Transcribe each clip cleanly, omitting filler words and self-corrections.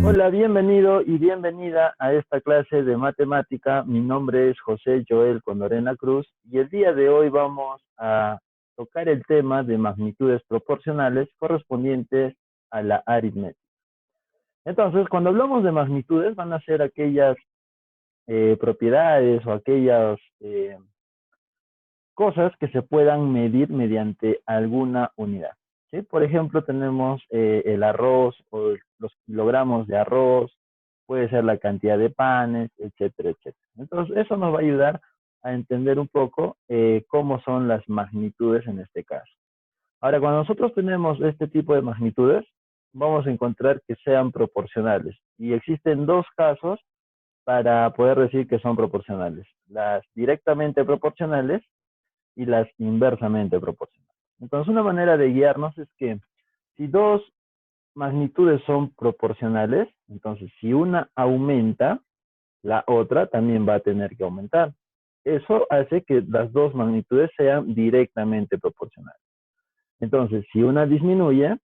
Hola, bienvenido y bienvenida a esta clase de matemática. Mi nombre es José Joel Condorena Cruz y el día de hoy vamos a tocar el tema de magnitudes proporcionales correspondientes a la aritmética. Entonces, cuando hablamos de magnitudes, van a ser aquellas propiedades o aquellas cosas que se puedan medir mediante alguna unidad, ¿sí? Por ejemplo, tenemos el arroz o los kilogramos de arroz, puede ser la cantidad de panes, etcétera, etcétera. Entonces, eso nos va a ayudar a entender un poco cómo son las magnitudes en este caso. Ahora, cuando nosotros tenemos este tipo de magnitudes, vamos a encontrar que sean proporcionales. Y existen dos casos para poder decir que son proporcionales. Las directamente proporcionales y las inversamente proporcionales. Entonces, una manera de guiarnos es que si dos magnitudes son proporcionales, entonces si una aumenta, la otra también va a tener que aumentar. Eso hace que las dos magnitudes sean directamente proporcionales. Entonces, si una disminuye,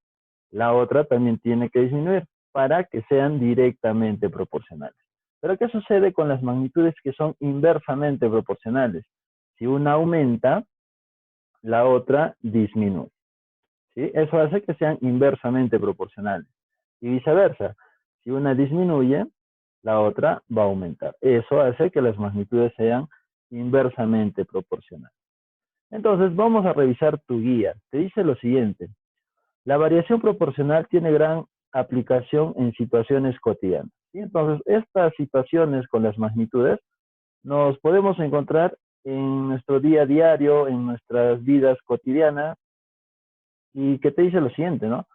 la otra también tiene que disminuir para que sean directamente proporcionales. Pero ¿qué sucede con las magnitudes que son inversamente proporcionales? Si una aumenta, la otra disminuye, ¿sí? Eso hace que sean inversamente proporcionales. Y viceversa, si una disminuye, la otra va a aumentar. Eso hace que las magnitudes sean inversamente proporcionales. Entonces, vamos a revisar tu guía. Te dice lo siguiente: la variación proporcional tiene gran aplicación en situaciones cotidianas. ¿Sí? Entonces, estas situaciones con las magnitudes nos podemos encontrar en nuestro día a diario, en nuestras vidas cotidianas, y que te dice lo siguiente, ¿no?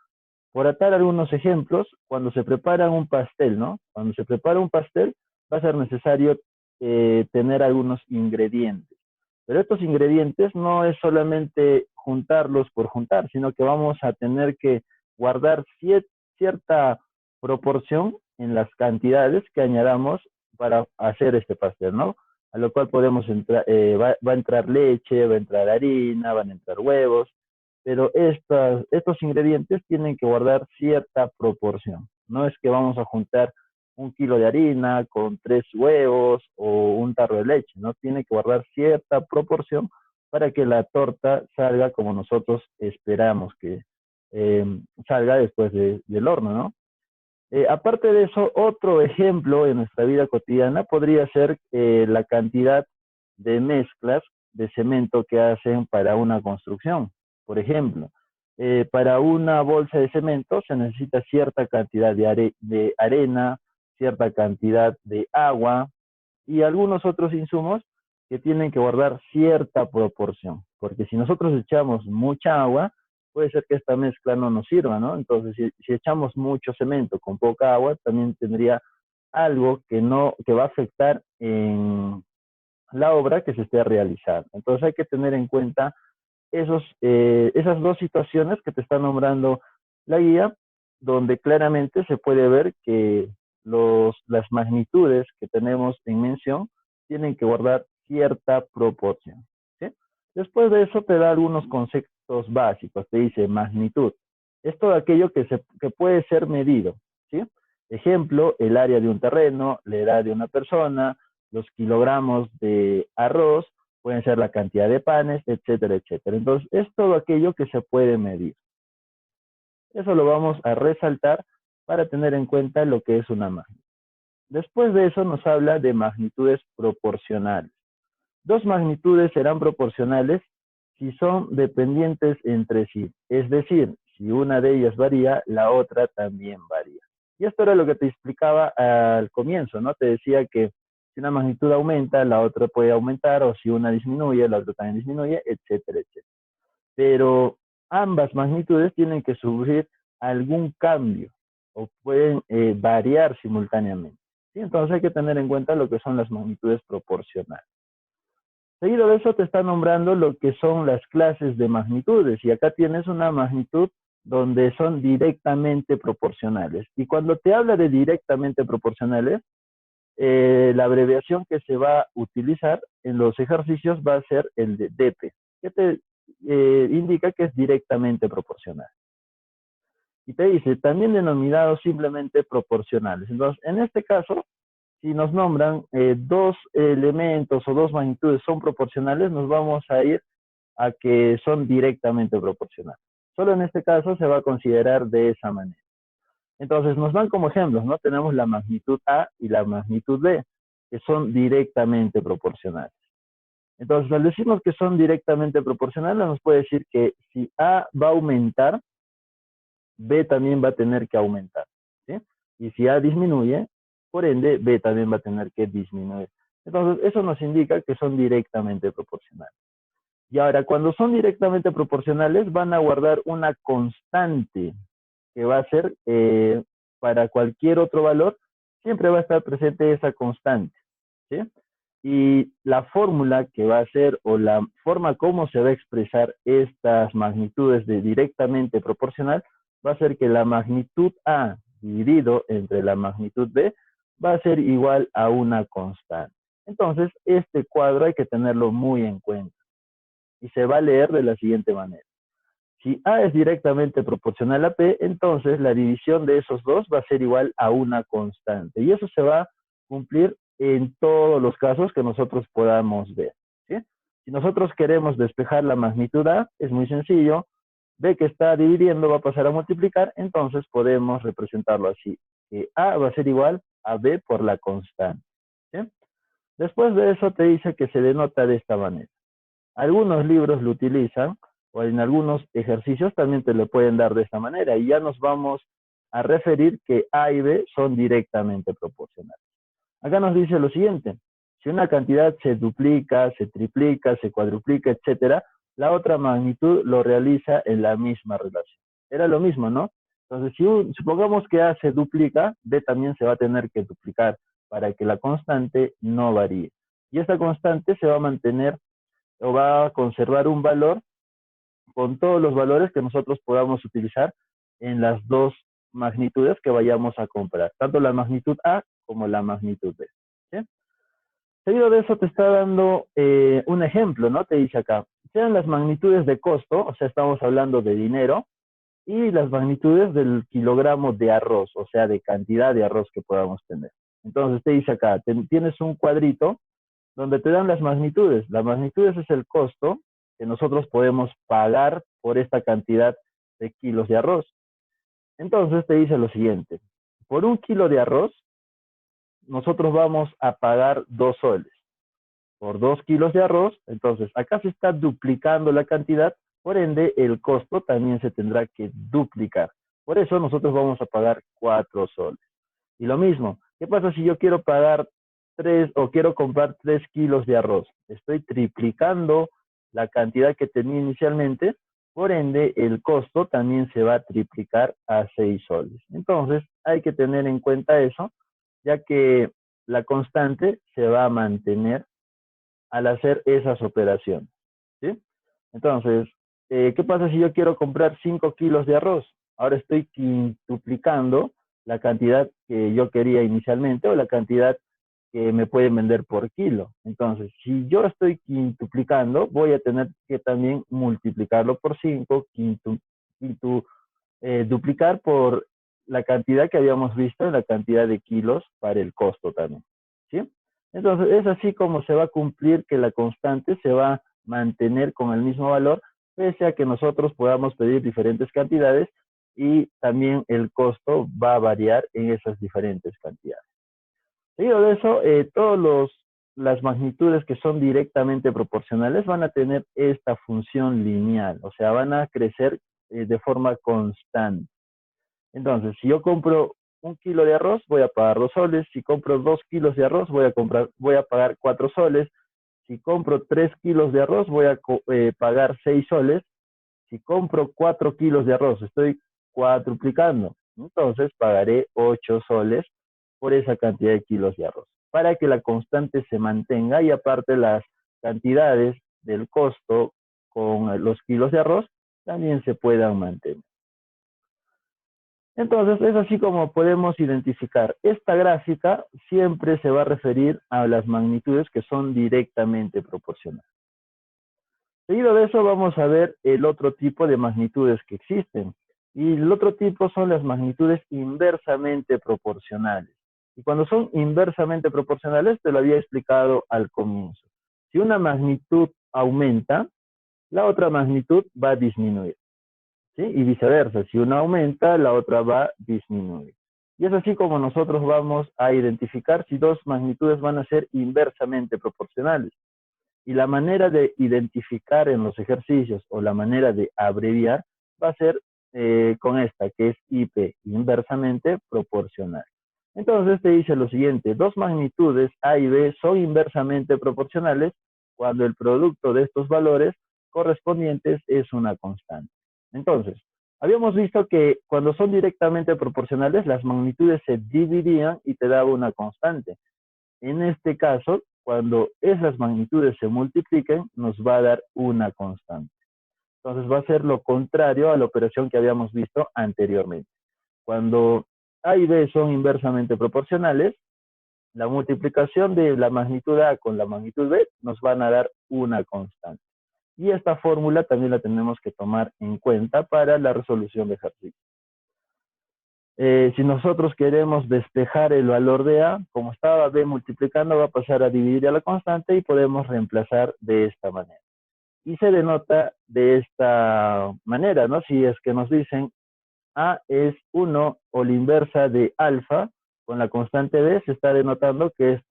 Por atar algunos ejemplos, cuando se prepara un pastel, ¿no? Cuando se prepara un pastel, va a ser necesario tener algunos ingredientes. Pero estos ingredientes no es solamente juntarlos por juntar, sino que vamos a tener que guardar cierta proporción en las cantidades que añadamos para hacer este pastel, ¿no? A lo cual podemos entrar, va a entrar leche, va a entrar harina, van a entrar huevos, pero estos ingredientes tienen que guardar cierta proporción. No es que vamos a juntar 1 kilo de harina con 3 huevos o un tarro de leche, ¿no? Tiene que guardar cierta proporción para que la torta salga como nosotros esperamos que salga después del horno, ¿no? Aparte de eso, otro ejemplo en nuestra vida cotidiana podría ser la cantidad de mezclas de cemento que hacen para una construcción. Por ejemplo, para una bolsa de cemento se necesita cierta cantidad de arena, cierta cantidad de agua y algunos otros insumos que tienen que guardar cierta proporción. Porque si nosotros echamos mucha agua, puede ser que esta mezcla no nos sirva, ¿no? Entonces, si echamos mucho cemento con poca agua, también tendría algo que va a afectar en la obra que se esté realizando. Entonces hay que tener en cuenta esas dos situaciones que te está nombrando la guía, donde claramente se puede ver que las magnitudes que tenemos en mención tienen que guardar cierta proporción, ¿sí? Después de eso te da algunos conceptos básicos. Te dice magnitud. Es todo aquello que puede ser medido, ¿sí? Ejemplo, el área de un terreno, la edad de una persona, los kilogramos de arroz, pueden ser la cantidad de panes, etcétera, etcétera. Entonces, es todo aquello que se puede medir. Eso lo vamos a resaltar para tener en cuenta lo que es una magnitud. Después de eso nos habla de magnitudes proporcionales. Dos magnitudes serán proporcionales si son dependientes entre sí. Es decir, si una de ellas varía, la otra también varía. Y esto era lo que te explicaba al comienzo, ¿no? Te decía que si una magnitud aumenta, la otra puede aumentar, o si una disminuye, la otra también disminuye, etcétera, etcétera. Pero ambas magnitudes tienen que sufrir algún cambio o pueden variar simultáneamente, ¿sí? Entonces hay que tener en cuenta lo que son las magnitudes proporcionales. Seguido de eso te está nombrando lo que son las clases de magnitudes, y acá tienes una magnitud donde son directamente proporcionales. Y cuando te habla de directamente proporcionales, la abreviación que se va a utilizar en los ejercicios va a ser el de DP, que te indica que es directamente proporcional. Y te dice, también denominados simplemente proporcionales. Entonces, en este caso, si nos nombran dos elementos o dos magnitudes son proporcionales, nos vamos a ir a que son directamente proporcionales. Solo en este caso se va a considerar de esa manera. Entonces, nos dan como ejemplos, ¿no? Tenemos la magnitud A y la magnitud B, que son directamente proporcionales. Entonces, al decirnos que son directamente proporcionales, nos puede decir que si A va a aumentar, B también va a tener que aumentar, ¿sí? Y si A disminuye, por ende, B también va a tener que disminuir. Entonces, eso nos indica que son directamente proporcionales. Y ahora, cuando son directamente proporcionales, van a guardar una constante que va a ser para cualquier otro valor, siempre va a estar presente esa constante, ¿sí? Y la fórmula que va a ser, o la forma como se va a expresar estas magnitudes de directamente proporcional, va a ser que la magnitud A dividido entre la magnitud B va a ser igual a una constante. Entonces, este cuadro hay que tenerlo muy en cuenta. Y se va a leer de la siguiente manera. Si A es directamente proporcional a P, entonces la división de esos dos va a ser igual a una constante. Y eso se va a cumplir en todos los casos que nosotros podamos ver, ¿sí? Si nosotros queremos despejar la magnitud A, es muy sencillo. B que está dividiendo va a pasar a multiplicar, entonces podemos representarlo así. Que A va a ser igual a B por la constante, ¿sí? Después de eso te dice que se denota de esta manera. Algunos libros lo utilizan, o en algunos ejercicios también te lo pueden dar de esta manera, y ya nos vamos a referir que A y B son directamente proporcionales. Acá nos dice lo siguiente: si una cantidad se duplica, se triplica, se cuadruplica, etcétera, la otra magnitud lo realiza en la misma relación. Era lo mismo, ¿no? Entonces, si supongamos que A se duplica, B también se va a tener que duplicar para que la constante no varíe. Y esta constante se va a mantener o va a conservar un valor con todos los valores que nosotros podamos utilizar en las dos magnitudes que vayamos a comprar, tanto la magnitud A como la magnitud B, ¿sí? Seguido de eso te está dando un ejemplo, ¿no? Te dice acá, sean las magnitudes de costo, o sea, estamos hablando de dinero, y las magnitudes del kilogramo de arroz, o sea, de cantidad de arroz que podamos tener. Entonces te dice acá, tienes un cuadrito donde te dan las magnitudes. Las magnitudes es el costo que nosotros podemos pagar por esta cantidad de kilos de arroz. Entonces te dice lo siguiente: por un kilo de arroz, nosotros vamos a pagar 2 soles. Por 2 kilos de arroz, entonces acá se está duplicando la cantidad, por ende el costo también se tendrá que duplicar. Por eso nosotros vamos a pagar 4 soles. Y lo mismo, ¿qué pasa si yo quiero pagar 3 o quiero comprar 3 kilos de arroz? Estoy triplicando la cantidad que tenía inicialmente, por ende el costo también se va a triplicar a 6 soles. Entonces hay que tener en cuenta eso, ya que la constante se va a mantener al hacer esas operaciones, ¿sí? Entonces, ¿qué pasa si yo quiero comprar 5 kilos de arroz? Ahora estoy quintuplicando la cantidad que yo quería inicialmente o la cantidad que me pueden vender por kilo. Entonces, si yo estoy quintuplicando, voy a tener que también multiplicarlo por 5, duplicar por la cantidad que habíamos visto en la cantidad de kilos para el costo también, ¿sí? Entonces, es así como se va a cumplir que la constante se va a mantener con el mismo valor, pese a que nosotros podamos pedir diferentes cantidades y también el costo va a variar en esas diferentes cantidades. Seguido de eso, todas las magnitudes que son directamente proporcionales van a tener esta función lineal, o sea, van a crecer de forma constante. Entonces, si yo compro 1 kilo de arroz, voy a pagar 2 soles. Si compro 2 kilos de arroz, voy a pagar 4 soles. Si compro 3 kilos de arroz, voy a pagar 6 soles. Si compro 4 kilos de arroz, estoy cuadruplicando. Entonces, pagaré 8 soles por esa cantidad de kilos de arroz, para que la constante se mantenga y aparte las cantidades del costo con los kilos de arroz también se puedan mantener. Entonces, es así como podemos identificar. Esta gráfica siempre se va a referir a las magnitudes que son directamente proporcionales. Seguido de eso, vamos a ver el otro tipo de magnitudes que existen. Y el otro tipo son las magnitudes inversamente proporcionales. Y cuando son inversamente proporcionales, te lo había explicado al comienzo. Si una magnitud aumenta, la otra magnitud va a disminuir. ¿Sí? Y viceversa, si una aumenta, la otra va a disminuir. Y es así como nosotros vamos a identificar si dos magnitudes van a ser inversamente proporcionales. Y la manera de identificar en los ejercicios o la manera de abreviar va a ser con esta, que es IP, inversamente proporcional. Entonces te dice lo siguiente, dos magnitudes A y B son inversamente proporcionales cuando el producto de estos valores correspondientes es una constante. Entonces, habíamos visto que cuando son directamente proporcionales, las magnitudes se dividían y te daba una constante. En este caso, cuando esas magnitudes se multipliquen, nos va a dar una constante. Entonces va a ser lo contrario a la operación que habíamos visto anteriormente. Cuando A y B son inversamente proporcionales, la multiplicación de la magnitud A con la magnitud B nos van a dar una constante. Y esta fórmula también la tenemos que tomar en cuenta para la resolución de ejercicios. Si nosotros queremos despejar el valor de A, como estaba B multiplicando, va a pasar a dividir a la constante y podemos reemplazar de esta manera. Y se denota de esta manera, ¿no? Si es que nos dicen A es 1 o la inversa de alfa, con la constante B se está denotando que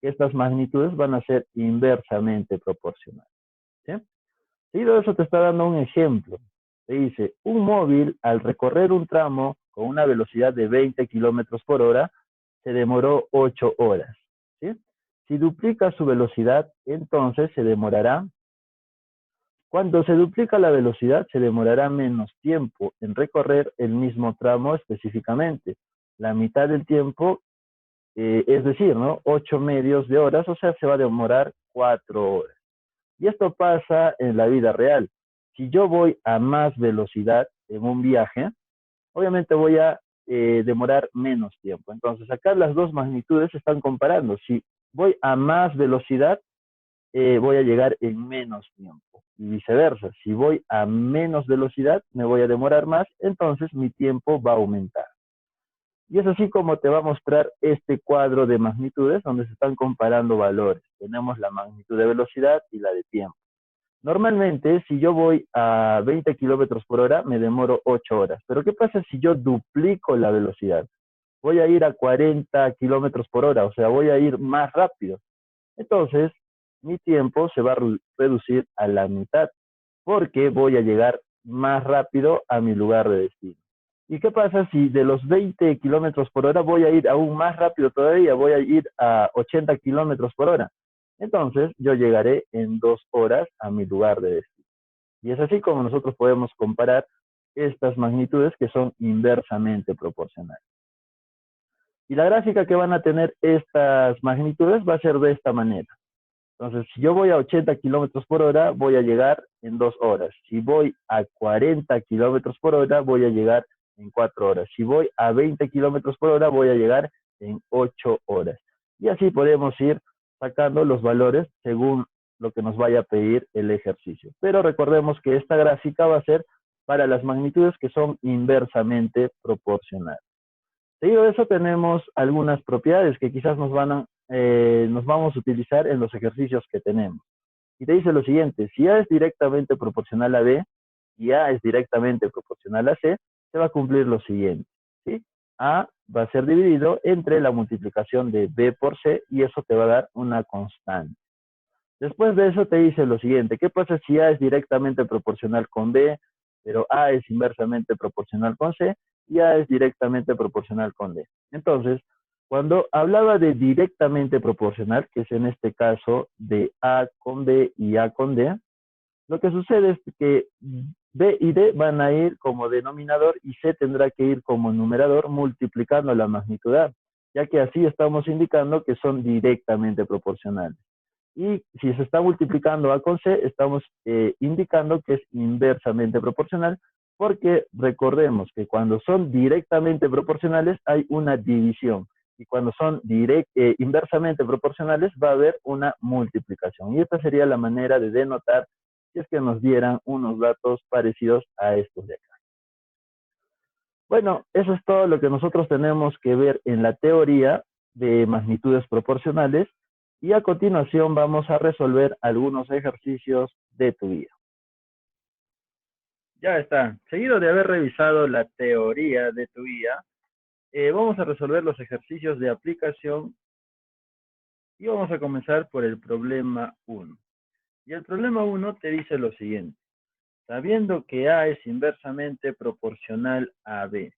estas magnitudes van a ser inversamente proporcionales. ¿Sí? Y de eso te está dando un ejemplo. Te dice, un móvil al recorrer un tramo con una velocidad de 20 kilómetros por hora se demoró 8 horas. ¿Sí? Si duplica su velocidad, entonces se demorará. Cuando se duplica la velocidad, se demorará menos tiempo en recorrer el mismo tramo específicamente. La mitad del tiempo, es decir, ¿no? 8 medios de horas, o sea, se va a demorar 4 horas. Y esto pasa en la vida real. Si yo voy a más velocidad en un viaje, obviamente voy a demorar menos tiempo. Entonces, acá las dos magnitudes se están comparando. Si voy a más velocidad, voy a llegar en menos tiempo. Y viceversa, si voy a menos velocidad, me voy a demorar más, entonces mi tiempo va a aumentar. Y es así como te va a mostrar este cuadro de magnitudes donde se están comparando valores. Tenemos la magnitud de velocidad y la de tiempo. Normalmente, si yo voy a 20 kilómetros por hora, me demoro 8 horas. Pero ¿qué pasa si yo duplico la velocidad? Voy a ir a 40 kilómetros por hora, o sea, voy a ir más rápido. Entonces, mi tiempo se va a reducir a la mitad, porque voy a llegar más rápido a mi lugar de destino. ¿Y qué pasa si de los 20 kilómetros por hora voy a ir aún más rápido todavía? Voy a ir a 80 kilómetros por hora. Entonces, yo llegaré en 2 horas a mi lugar de destino. Y es así como nosotros podemos comparar estas magnitudes que son inversamente proporcionales. Y la gráfica que van a tener estas magnitudes va a ser de esta manera. Entonces, si yo voy a 80 kilómetros por hora, voy a llegar en 2 horas. Si voy a 40 kilómetros por hora, voy a llegar en 4 horas. Si voy a 20 kilómetros por hora, voy a llegar en 8 horas. Y así podemos ir sacando los valores según lo que nos vaya a pedir el ejercicio. Pero recordemos que esta gráfica va a ser para las magnitudes que son inversamente proporcionales. Seguido de eso tenemos algunas propiedades que quizás nos vamos a utilizar en los ejercicios que tenemos. Y te dice lo siguiente, si A es directamente proporcional a B y A es directamente proporcional a C, se va a cumplir lo siguiente. ¿Sí? A va a ser dividido entre la multiplicación de B por C y eso te va a dar una constante. Después de eso te dice lo siguiente, ¿qué pasa si A es directamente proporcional con B, pero A es inversamente proporcional con C y A es directamente proporcional con D? Entonces, cuando hablaba de directamente proporcional, que es en este caso de A con B y A con D, lo que sucede es que B y D van a ir como denominador y C tendrá que ir como numerador multiplicando la magnitud A, ya que así estamos indicando que son directamente proporcionales. Y si se está multiplicando A con C, estamos indicando que es inversamente proporcional Porque recordemos que cuando son directamente proporcionales hay una división. Y cuando son inversamente proporcionales va a haber una multiplicación. Y esta sería la manera de denotar si es que nos dieran unos datos parecidos a estos de acá. Bueno, eso es todo lo que nosotros tenemos que ver en la teoría de magnitudes proporcionales. Y a continuación vamos a resolver algunos ejercicios de tu guía. Ya está. Seguido de haber revisado la teoría de tu guía, vamos a resolver los ejercicios de aplicación y vamos a comenzar por el problema 1. Y el problema 1 te dice lo siguiente. Sabiendo que A es inversamente proporcional a B.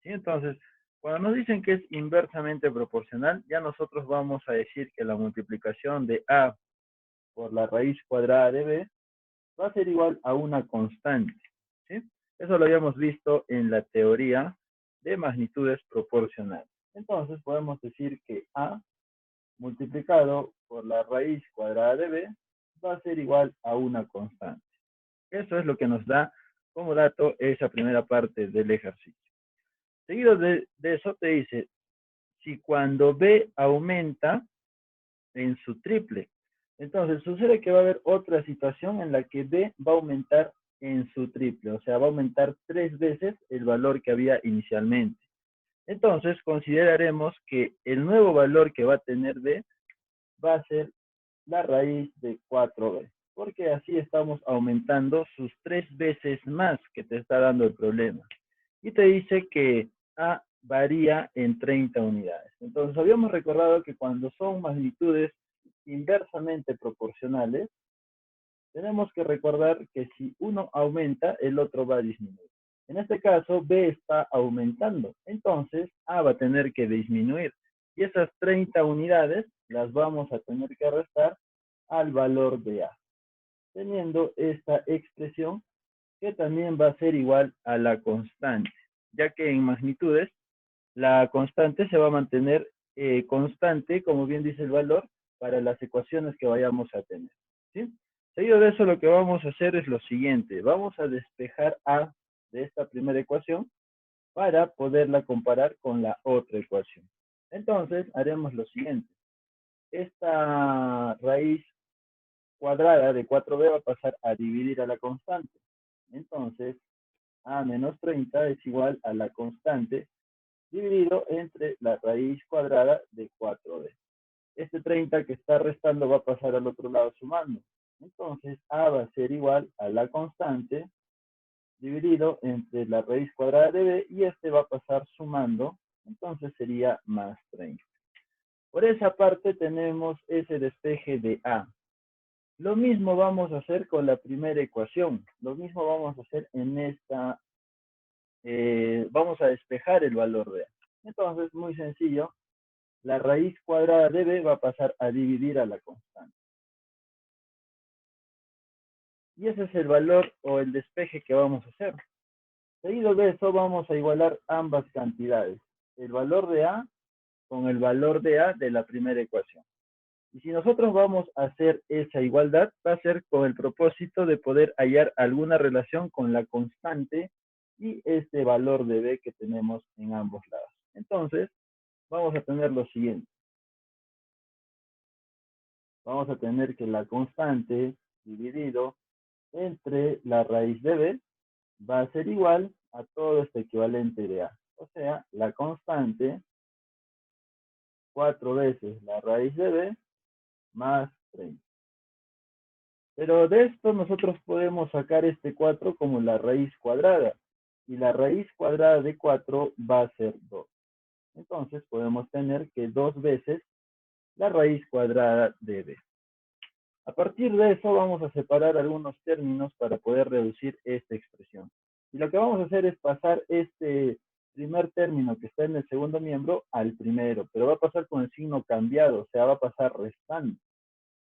¿Sí? Entonces, cuando nos dicen que es inversamente proporcional, ya nosotros vamos a decir que la multiplicación de A por la raíz cuadrada de B va a ser igual a una constante. ¿Sí? Eso lo habíamos visto en la teoría de magnitudes proporcionales. Entonces, podemos decir que A multiplicado por la raíz cuadrada de B va a ser igual a una constante. Eso es lo que nos da como dato esa primera parte del ejercicio. Seguido de eso te dice, si cuando B aumenta en su triple, entonces sucede que va a haber otra situación en la que B va a aumentar en su triple, o sea, va a aumentar 3 veces el valor que había inicialmente. Entonces consideraremos que el nuevo valor que va a tener B va a ser la raíz de 4b, porque así estamos aumentando sus 3 veces más que te está dando el problema. Y te dice que A varía en 30 unidades. Entonces habíamos recordado que cuando son magnitudes inversamente proporcionales, tenemos que recordar que si uno aumenta, el otro va a disminuir. En este caso, B está aumentando, entonces A va a tener que disminuir. Y esas 30 unidades las vamos a tener que restar al valor de A, teniendo esta expresión que también va a ser igual a la constante, ya que en magnitudes la constante se va a mantener constante, como bien dice el valor, para las ecuaciones que vayamos a tener. ¿Sí? Seguido de eso, lo que vamos a hacer es lo siguiente. Vamos a despejar A de esta primera ecuación para poderla comparar con la otra ecuación. Entonces, haremos lo siguiente. Esta raíz cuadrada de 4b va a pasar a dividir a la constante. Entonces, A menos 30 es igual a la constante dividido entre la raíz cuadrada de 4b. Este 30 que está restando va a pasar al otro lado sumando. Entonces, A va a ser igual a la constante dividido entre la raíz cuadrada de b y este va a pasar sumando. Entonces sería más 30. Por esa parte tenemos ese despeje de A. Lo mismo vamos a hacer con la primera ecuación. Lo mismo vamos a hacer en esta. Vamos a despejar el valor de A. Entonces, muy sencillo. La raíz cuadrada de B va a pasar a dividir a la constante. Y ese es el valor o el despeje que vamos a hacer. Seguido de eso, vamos a igualar ambas cantidades. El valor de A con el valor de A de la primera ecuación. Y si nosotros vamos a hacer esa igualdad, va a ser con el propósito de poder hallar alguna relación con la constante y este valor de B que tenemos en ambos lados. Entonces, vamos a tener lo siguiente. Vamos a tener que la constante dividido entre la raíz de B va a ser igual a todo este equivalente de A. O sea, la constante 4 veces la raíz de B más 30. Pero de esto nosotros podemos sacar este 4 como la raíz cuadrada. Y la raíz cuadrada de 4 va a ser 2. Entonces podemos tener que 2 veces la raíz cuadrada de b. A partir de eso vamos a separar algunos términos para poder reducir esta expresión. Y lo que vamos a hacer es pasar este primer término que está en el segundo miembro al primero, pero va a pasar con el signo cambiado, o sea, va a pasar restando.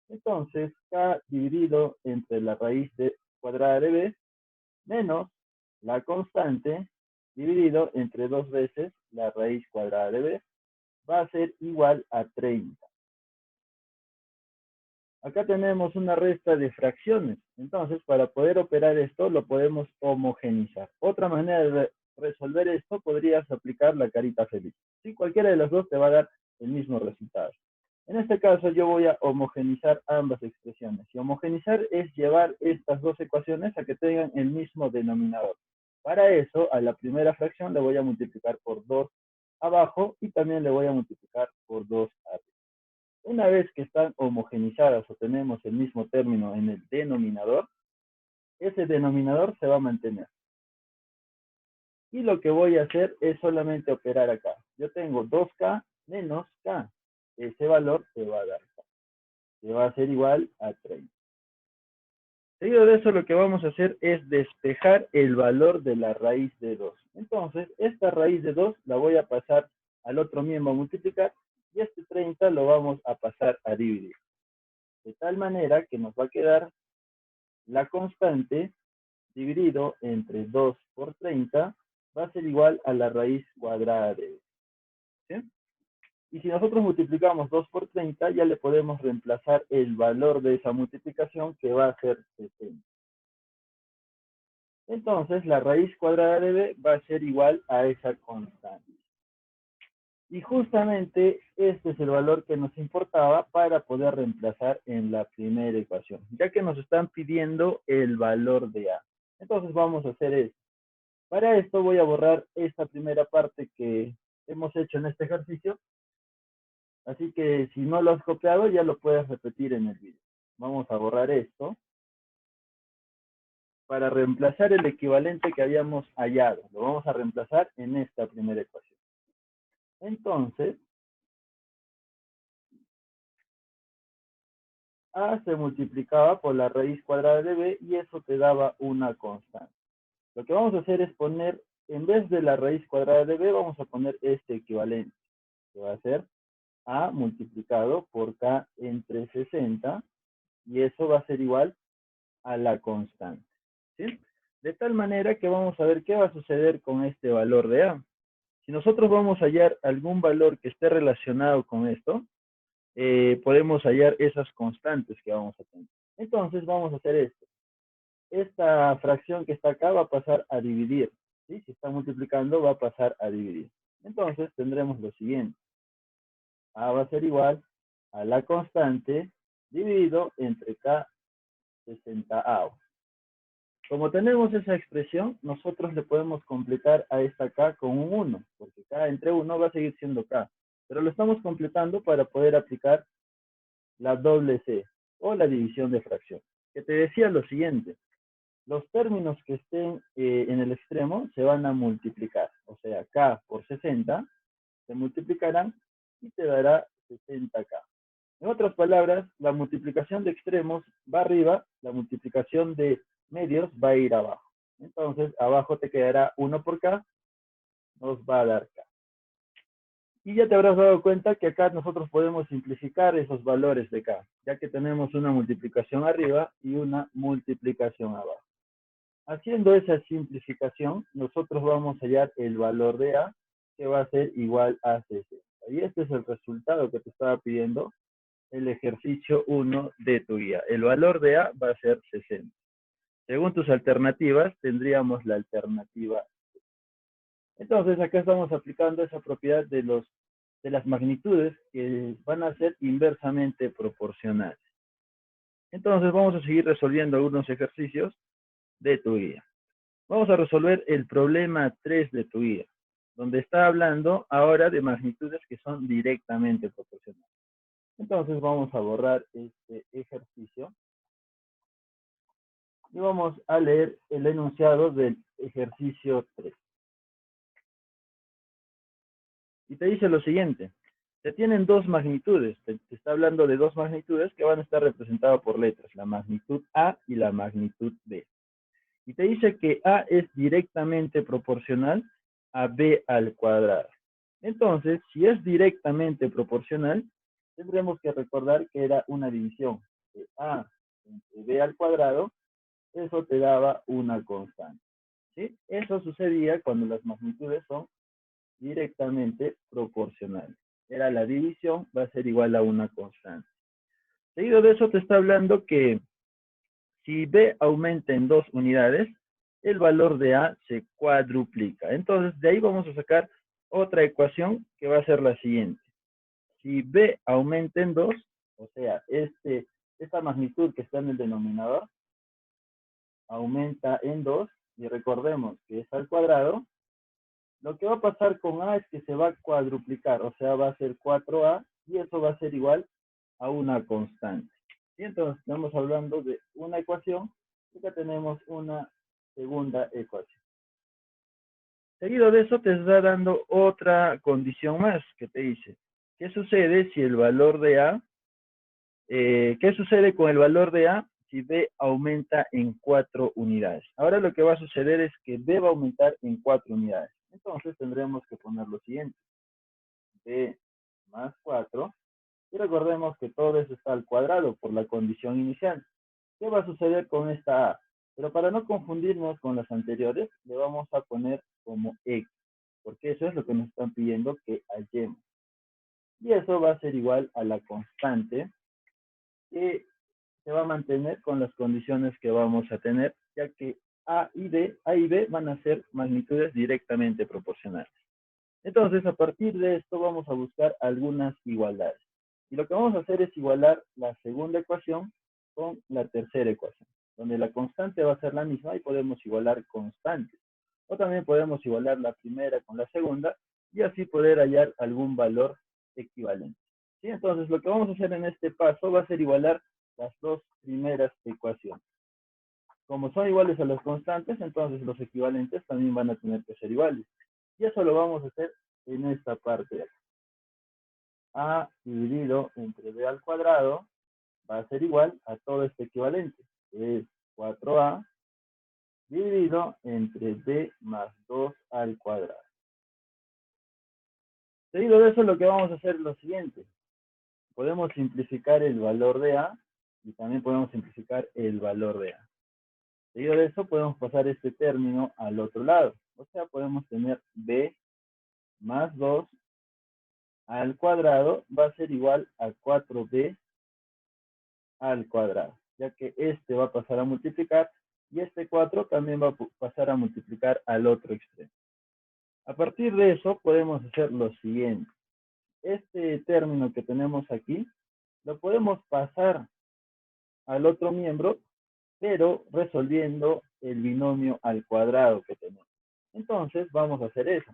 Entonces, K dividido entre la raíz cuadrada de B menos la constante dividido entre 2 veces la raíz cuadrada de B va a ser igual a 30. Acá tenemos una resta de fracciones. Entonces, para poder operar esto, lo podemos homogenizar. Otra manera de resolver esto, podrías aplicar la carita feliz. ¿Sí? Cualquiera de las dos te va a dar el mismo resultado. En este caso, yo voy a homogenizar ambas expresiones. Y homogenizar es llevar estas dos ecuaciones a que tengan el mismo denominador. Para eso, a la primera fracción le voy a multiplicar por 2 abajo y también le voy a multiplicar por 2 arriba. Una vez que están homogenizadas o tenemos el mismo término en el denominador, ese denominador se va a mantener. Y lo que voy a hacer es solamente operar acá. Yo tengo 2K menos K. Ese valor se va a dar K. Que va a ser igual a 30. Seguido de eso, lo que vamos a hacer es despejar el valor de la raíz de 2. Entonces, esta raíz de 2 la voy a pasar al otro miembro a multiplicar y este 30 lo vamos a pasar a dividir. De tal manera que nos va a quedar la constante dividido entre 2 por 30 va a ser igual a la raíz cuadrada de 2. ¿Sí? Y si nosotros multiplicamos 2 por 30, ya le podemos reemplazar el valor de esa multiplicación, que va a ser 60. Entonces, la raíz cuadrada de b va a ser igual a esa constante. Y justamente este es el valor que nos importaba para poder reemplazar en la primera ecuación, ya que nos están pidiendo el valor de a. Entonces vamos a hacer esto. Para esto voy a borrar esta primera parte que hemos hecho en este ejercicio. Así que si no lo has copiado, ya lo puedes repetir en el video. Vamos a borrar esto para reemplazar el equivalente que habíamos hallado. Lo vamos a reemplazar en esta primera ecuación. Entonces, a se multiplicaba por la raíz cuadrada de b y eso te daba una constante. Lo que vamos a hacer es poner, en vez de la raíz cuadrada de b, vamos a poner este equivalente, que va a ser a multiplicado por k entre 60, y eso va a ser igual a la constante. ¿Sí? De tal manera que vamos a ver qué va a suceder con este valor de a. Si nosotros vamos a hallar algún valor que esté relacionado con esto, podemos hallar esas constantes que vamos a tener. Entonces vamos a hacer esto. Esta fracción que está acá va a pasar a dividir. ¿Sí? Si está multiplicando, va a pasar a dividir. Entonces tendremos lo siguiente. A va a ser igual a la constante dividido entre k 60 Como tenemos esa expresión, nosotros le podemos completar a esta k con un 1, porque k entre 1 va a seguir siendo k. Pero lo estamos completando para poder aplicar la doble C, o la división de fracción, que te decía lo siguiente. Los términos que estén en el extremo se van a multiplicar. O sea, k por 60 se multiplicarán y te dará 60k. En otras palabras, la multiplicación de extremos va arriba, la multiplicación de medios va a ir abajo. Entonces, abajo te quedará 1 por k, nos va a dar k. Y ya te habrás dado cuenta que acá nosotros podemos simplificar esos valores de k, ya que tenemos una multiplicación arriba y una multiplicación abajo. Haciendo esa simplificación, nosotros vamos a hallar el valor de a, que va a ser igual a 60. Y este es el resultado que te estaba pidiendo el ejercicio 1 de tu guía. El valor de a va a ser 60. Según tus alternativas, tendríamos la alternativa. Entonces, acá estamos aplicando esa propiedad de las magnitudes que van a ser inversamente proporcionales. Entonces, vamos a seguir resolviendo algunos ejercicios de tu guía. Vamos a resolver el problema 3 de tu guía, donde está hablando ahora de magnitudes que son directamente proporcionales. Entonces, vamos a borrar este ejercicio y vamos a leer el enunciado del ejercicio 3. Y te dice lo siguiente. Se tienen dos magnitudes. Te está hablando de dos magnitudes que van a estar representadas por letras. La magnitud A y la magnitud B. Y te dice que A es directamente proporcional a B al cuadrado. Entonces, si es directamente proporcional, tendremos que recordar que era una división de A entre B al cuadrado. Eso te daba una constante. ¿Sí? Eso sucedía cuando las magnitudes son directamente proporcionales. Era la división, va a ser igual a una constante. Seguido de eso te está hablando que si B aumenta en 2 unidades, el valor de A se cuadruplica. Entonces, de ahí vamos a sacar otra ecuación que va a ser la siguiente. Si B aumenta en 2, o sea, esta magnitud que está en el denominador, aumenta en 2, y recordemos que es al cuadrado, lo que va a pasar con A es que se va a cuadruplicar, o sea, va a ser 4A, y eso va a ser igual a una constante. Y entonces estamos hablando de una ecuación, y acá tenemos una segunda ecuación. Seguido de eso te está dando otra condición más que te dice, ¿qué sucede si el valor de A, qué sucede con el valor de A si B aumenta en 4 unidades? Ahora lo que va a suceder es que B va a aumentar en 4 unidades. Entonces tendremos que poner lo siguiente, B más 4, y recordemos que todo eso está al cuadrado por la condición inicial. ¿Qué va a suceder con esta A? Pero para no confundirnos con las anteriores, le vamos a poner como X, porque eso es lo que nos están pidiendo que hallemos. Y eso va a ser igual a la constante que se va a mantener con las condiciones que vamos a tener, ya que A y B van a ser magnitudes directamente proporcionales. Entonces, a partir de esto vamos a buscar algunas igualdades. Y lo que vamos a hacer es igualar la segunda ecuación con la tercera ecuación, donde la constante va a ser la misma y podemos igualar constantes. O también podemos igualar la primera con la segunda y así poder hallar algún valor equivalente. ¿Sí? Entonces, lo que vamos a hacer en este paso va a ser igualar las dos primeras ecuaciones. Como son iguales a las constantes, entonces los equivalentes también van a tener que ser iguales. Y eso lo vamos a hacer en esta parte de acá. A dividido entre B al cuadrado va a ser igual a todo este equivalente, que es 4A dividido entre B más 2 al cuadrado. Seguido de eso, lo que vamos a hacer es lo siguiente. Podemos simplificar el valor de A y también podemos simplificar el valor de A. Seguido de eso, podemos pasar este término al otro lado. O sea, podemos tener B más 2 al cuadrado va a ser igual a 4B al cuadrado, ya que este va a pasar a multiplicar y este 4 también va a pasar a multiplicar al otro extremo. A partir de eso podemos hacer lo siguiente. Este término que tenemos aquí lo podemos pasar al otro miembro, pero resolviendo el binomio al cuadrado que tenemos. Entonces vamos a hacer eso.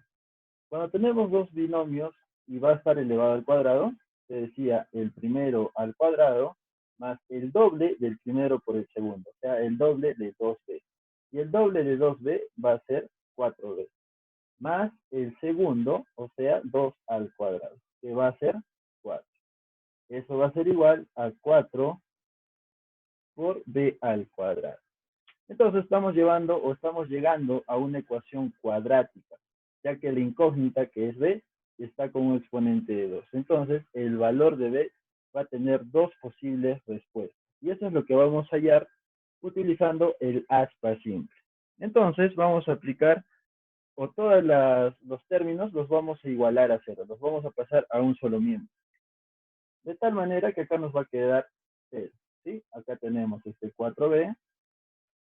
Cuando tenemos dos binomios y va a estar elevado al cuadrado, se decía el primero al cuadrado más el doble del primero por el segundo, o sea, el doble de 2b. Y el doble de 2b va a ser 4b, más el segundo, o sea, 2 al cuadrado, que va a ser 4. Eso va a ser igual a 4 por b al cuadrado. Entonces estamos llegando a una ecuación cuadrática, ya que la incógnita que es b está con un exponente de 2. Entonces el valor de b va a tener dos posibles respuestas. Y eso es lo que vamos a hallar utilizando el aspa simple. Entonces vamos a aplicar, o todos los términos los vamos a igualar a cero, los vamos a pasar a un solo miembro. De tal manera que acá nos va a quedar 0. ¿Sí? Acá tenemos este 4b.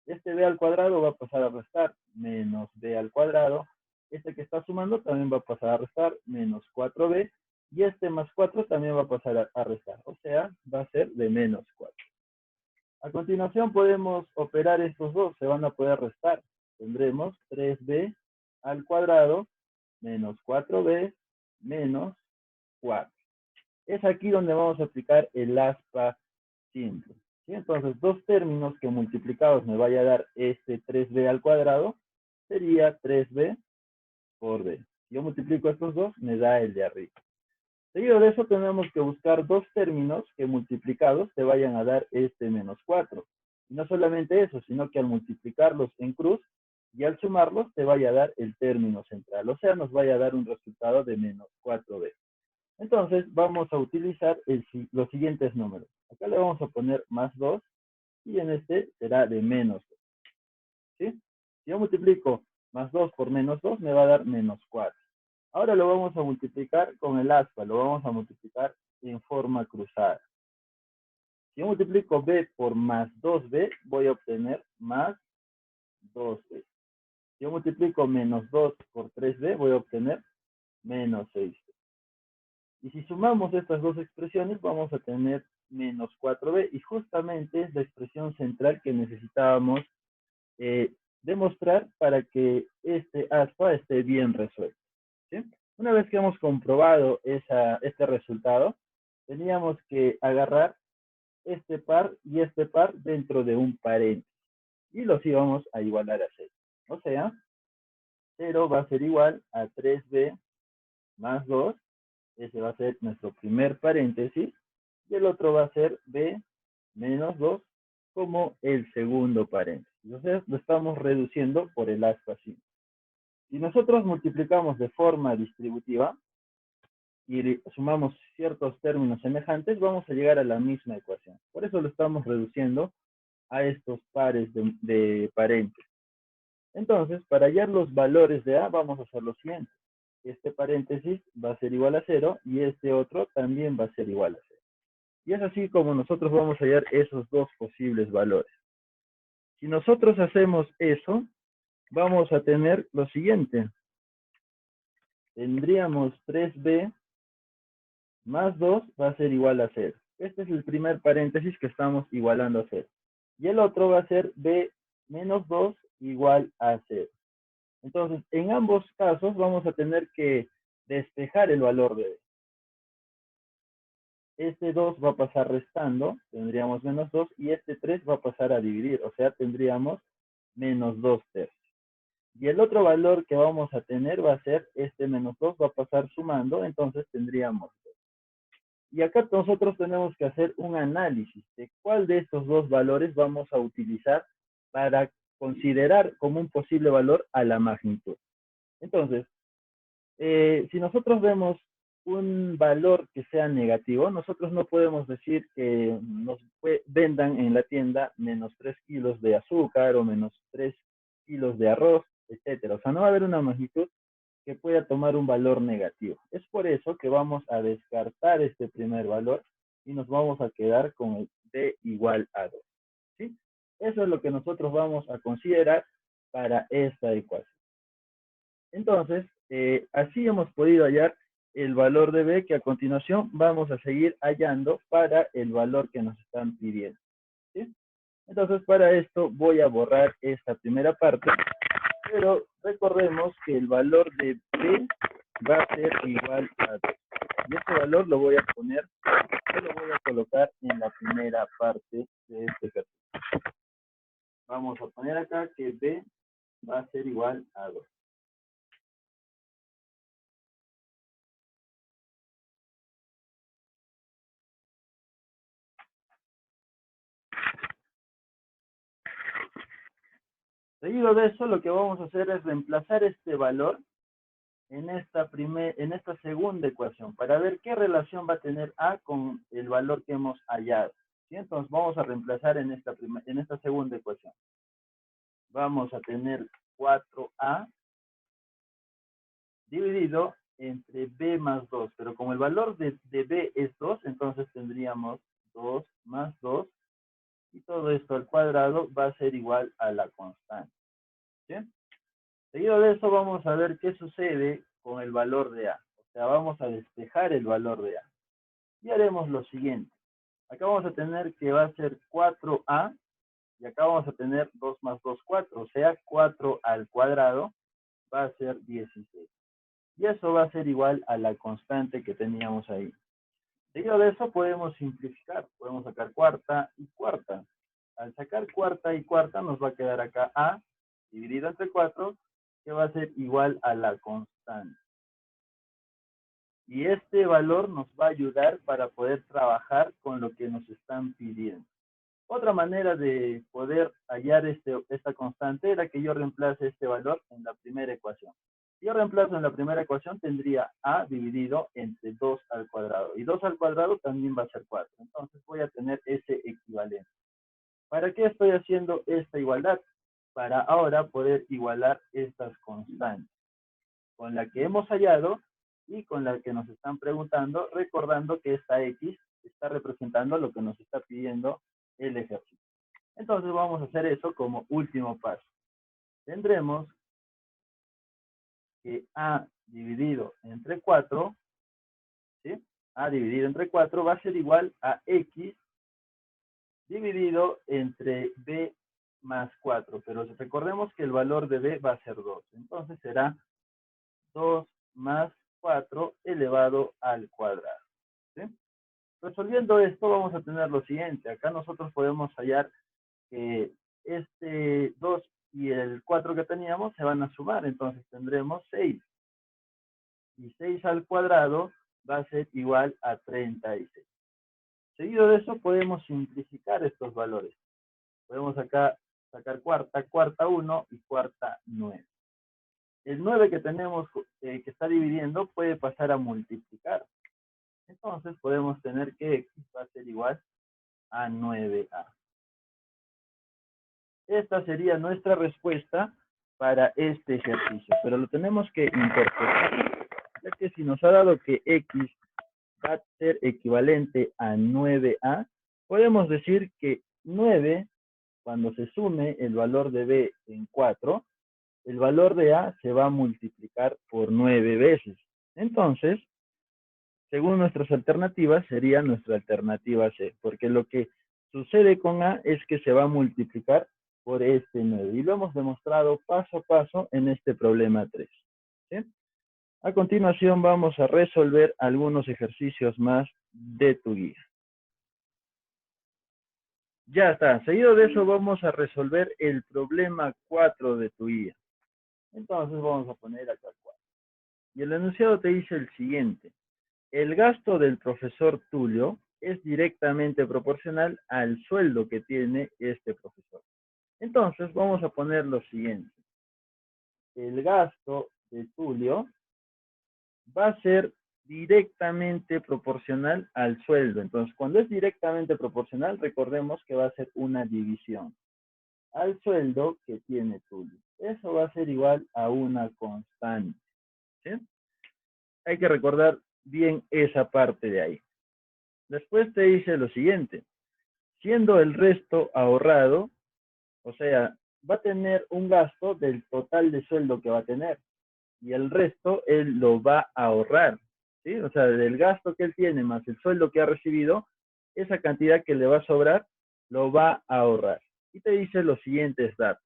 Este b al cuadrado va a pasar a restar menos b al cuadrado. Este que está sumando también va a pasar a restar menos 4b. Y este más 4 también va a pasar a restar. O sea, va a ser de menos 4. A continuación podemos operar estos dos. Se van a poder restar. Tendremos 3b al cuadrado menos 4b menos 4. Es aquí donde vamos a aplicar el aspa simple. ¿Sí? Entonces, dos términos que multiplicados me vaya a dar este 3b al cuadrado, sería 3b por b. Si yo multiplico estos dos, me da el de arriba. Seguido de eso, tenemos que buscar dos términos que multiplicados te vayan a dar este menos 4. Y no solamente eso, sino que al multiplicarlos en cruz y al sumarlos te vaya a dar el término central. O sea, nos vaya a dar un resultado de menos 4b. Entonces, vamos a utilizar los siguientes números. Acá le vamos a poner más 2 y en este será de menos 2. ¿Sí? Si yo multiplico más 2 por menos 2, me va a dar menos 4. Ahora lo vamos a multiplicar con el aspa, lo vamos a multiplicar en forma cruzada. Si yo multiplico b por más 2b, voy a obtener más 2b. Si yo multiplico menos 2 por 3b, voy a obtener menos 6b. Y si sumamos estas dos expresiones, vamos a tener menos 4b. Y justamente es la expresión central que necesitábamos demostrar para que este aspa esté bien resuelto. ¿Sí? Una vez que hemos comprobado este resultado, teníamos que agarrar este par y este par dentro de un paréntesis. Y los íbamos a igualar a 0. O sea, 0 va a ser igual a 3b más 2. Ese va a ser nuestro primer paréntesis. Y el otro va a ser b menos 2 como el segundo paréntesis. Entonces lo estamos reduciendo por el aspa simple. Si nosotros multiplicamos de forma distributiva y sumamos ciertos términos semejantes, vamos a llegar a la misma ecuación. Por eso lo estamos reduciendo a estos pares de paréntesis. Entonces, para hallar los valores de A, vamos a hacer lo siguiente. Este paréntesis va a ser igual a 0 y este otro también va a ser igual a 0. Y es así como nosotros vamos a hallar esos dos posibles valores. Si nosotros hacemos eso, vamos a tener lo siguiente. Tendríamos 3b más 2 va a ser igual a 0. Este es el primer paréntesis que estamos igualando a 0. Y el otro va a ser b menos 2 igual a 0. Entonces, en ambos casos vamos a tener que despejar el valor de b. Este 2 va a pasar restando, tendríamos menos 2, y este 3 va a pasar a dividir, o sea, tendríamos menos 2 tercios. Y el otro valor que vamos a tener va a ser este menos 2, va a pasar sumando, entonces tendríamos 2. Y acá nosotros tenemos que hacer un análisis de cuál de estos dos valores vamos a utilizar para considerar como un posible valor a la magnitud. Entonces, si nosotros vemos un valor que sea negativo, nosotros no podemos decir que nos vendan en la tienda menos 3 kilos de azúcar o menos 3 kilos de arroz, etcétera. O sea, no va a haber una magnitud que pueda tomar un valor negativo. Es por eso que vamos a descartar este primer valor y nos vamos a quedar con el d igual a 2. ¿Sí? Eso es lo que nosotros vamos a considerar para esta ecuación. Entonces, así hemos podido hallar el valor de b, que a continuación vamos a seguir hallando para el valor que nos están pidiendo. ¿Sí? Entonces, para esto voy a borrar esta primera parte, pero recordemos que el valor de b va a ser igual a 2. Y este valor lo voy a poner, yo lo voy a colocar en la primera parte de este ejercicio. Vamos a poner acá que b va a ser igual a 2. Seguido de eso, lo que vamos a hacer es reemplazar este valor en esta segunda ecuación para ver qué relación va a tener A con el valor que hemos hallado. ¿Sí? Entonces vamos a reemplazar en esta segunda ecuación. Vamos a tener 4A dividido entre B más 2. Pero como el valor de B es 2, entonces tendríamos 2 más 2. Y todo esto al cuadrado va a ser igual a la constante. ¿Sí? Seguido de eso vamos a ver qué sucede con el valor de A. O sea, vamos a despejar el valor de A. Y haremos lo siguiente. Acá vamos a tener que va a ser 4A. Y acá vamos a tener 2 más 2, 4. O sea, 4 al cuadrado va a ser 16. Y eso va a ser igual a la constante que teníamos ahí. Seguido de eso podemos simplificar. Podemos sacar cuarta y cuarta. Al sacar cuarta y cuarta nos va a quedar acá A dividido entre 4, que va a ser igual a la constante. Y este valor nos va a ayudar para poder trabajar con lo que nos están pidiendo. Otra manera de poder hallar esta constante era que yo reemplace este valor en la primera ecuación. Si yo reemplazo en la primera ecuación, tendría A dividido entre 2 al cuadrado. Y 2 al cuadrado también va a ser 4. Entonces voy a tener ese equivalente. ¿Para qué estoy haciendo esta igualdad? Para ahora poder igualar estas constantes con la que hemos hallado y con la que nos están preguntando, recordando que esta X está representando lo que nos está pidiendo el ejercicio. Entonces vamos a hacer eso como último paso. Tendremos que A dividido entre 4, ¿sí? A dividido entre 4 va a ser igual a X dividido entre B más 4. Pero recordemos que el valor de B va a ser 2. Entonces será 2 más 4 elevado al cuadrado, ¿sí? Resolviendo esto vamos a tener lo siguiente. Acá nosotros podemos hallar que este 2 y el 4 que teníamos se van a sumar. Entonces tendremos 6. Y 6 al cuadrado va a ser igual a 36. Seguido de eso podemos simplificar estos valores. Podemos acá sacar cuarta, cuarta 1 y cuarta 9. El 9 que tenemos que está dividiendo puede pasar a multiplicar. Entonces podemos tener que X va a ser igual a 9A. Esta sería nuestra respuesta para este ejercicio, pero lo tenemos que interpretar, ya que si nos ha dado que X va a ser equivalente a 9A, podemos decir que 9, cuando se sume el valor de B en 4, el valor de A se va a multiplicar por 9 veces. Entonces, según nuestras alternativas, sería nuestra alternativa C, porque lo que sucede con A es que se va a multiplicar por este 9, y lo hemos demostrado paso a paso en este problema 3. ¿Sí? A continuación vamos a resolver algunos ejercicios más de tu guía. Ya está, seguido de eso vamos a resolver el problema 4 de tu guía. Entonces vamos a poner acá 4. Y el enunciado te dice el siguiente. El gasto del profesor Tulio es directamente proporcional al sueldo que tiene este profesor. Entonces vamos a poner lo siguiente. El gasto de Tulio va a ser directamente proporcional al sueldo. Entonces, cuando es directamente proporcional, recordemos que va a ser una división al sueldo que tiene Tulio. Eso va a ser igual a una constante. ¿Sí? Hay que recordar bien esa parte de ahí. Después te dice lo siguiente. Siendo el resto ahorrado, o sea, va a tener un gasto del total de sueldo que va a tener. Y el resto él lo va a ahorrar. ¿Sí? O sea, del gasto que él tiene más el sueldo que ha recibido, esa cantidad que le va a sobrar, lo va a ahorrar. Y te dice los siguientes datos.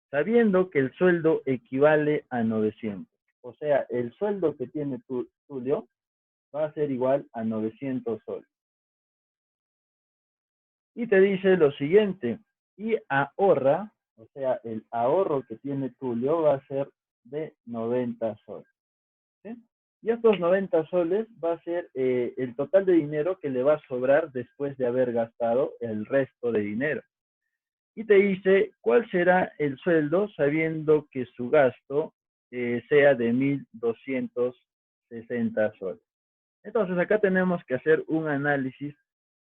Sabiendo que el sueldo equivale a 900. O sea, el sueldo que tiene Tulio va a ser igual a 900 soles. Y te dice lo siguiente. Y ahorra, o sea, el ahorro que tiene Tulio va a ser de 90 soles. ¿Sí? Y estos 90 soles va a ser el total de dinero que le va a sobrar después de haber gastado el resto de dinero. Y te dice cuál será el sueldo sabiendo que su gasto sea de 1,260 soles. Entonces acá tenemos que hacer un análisis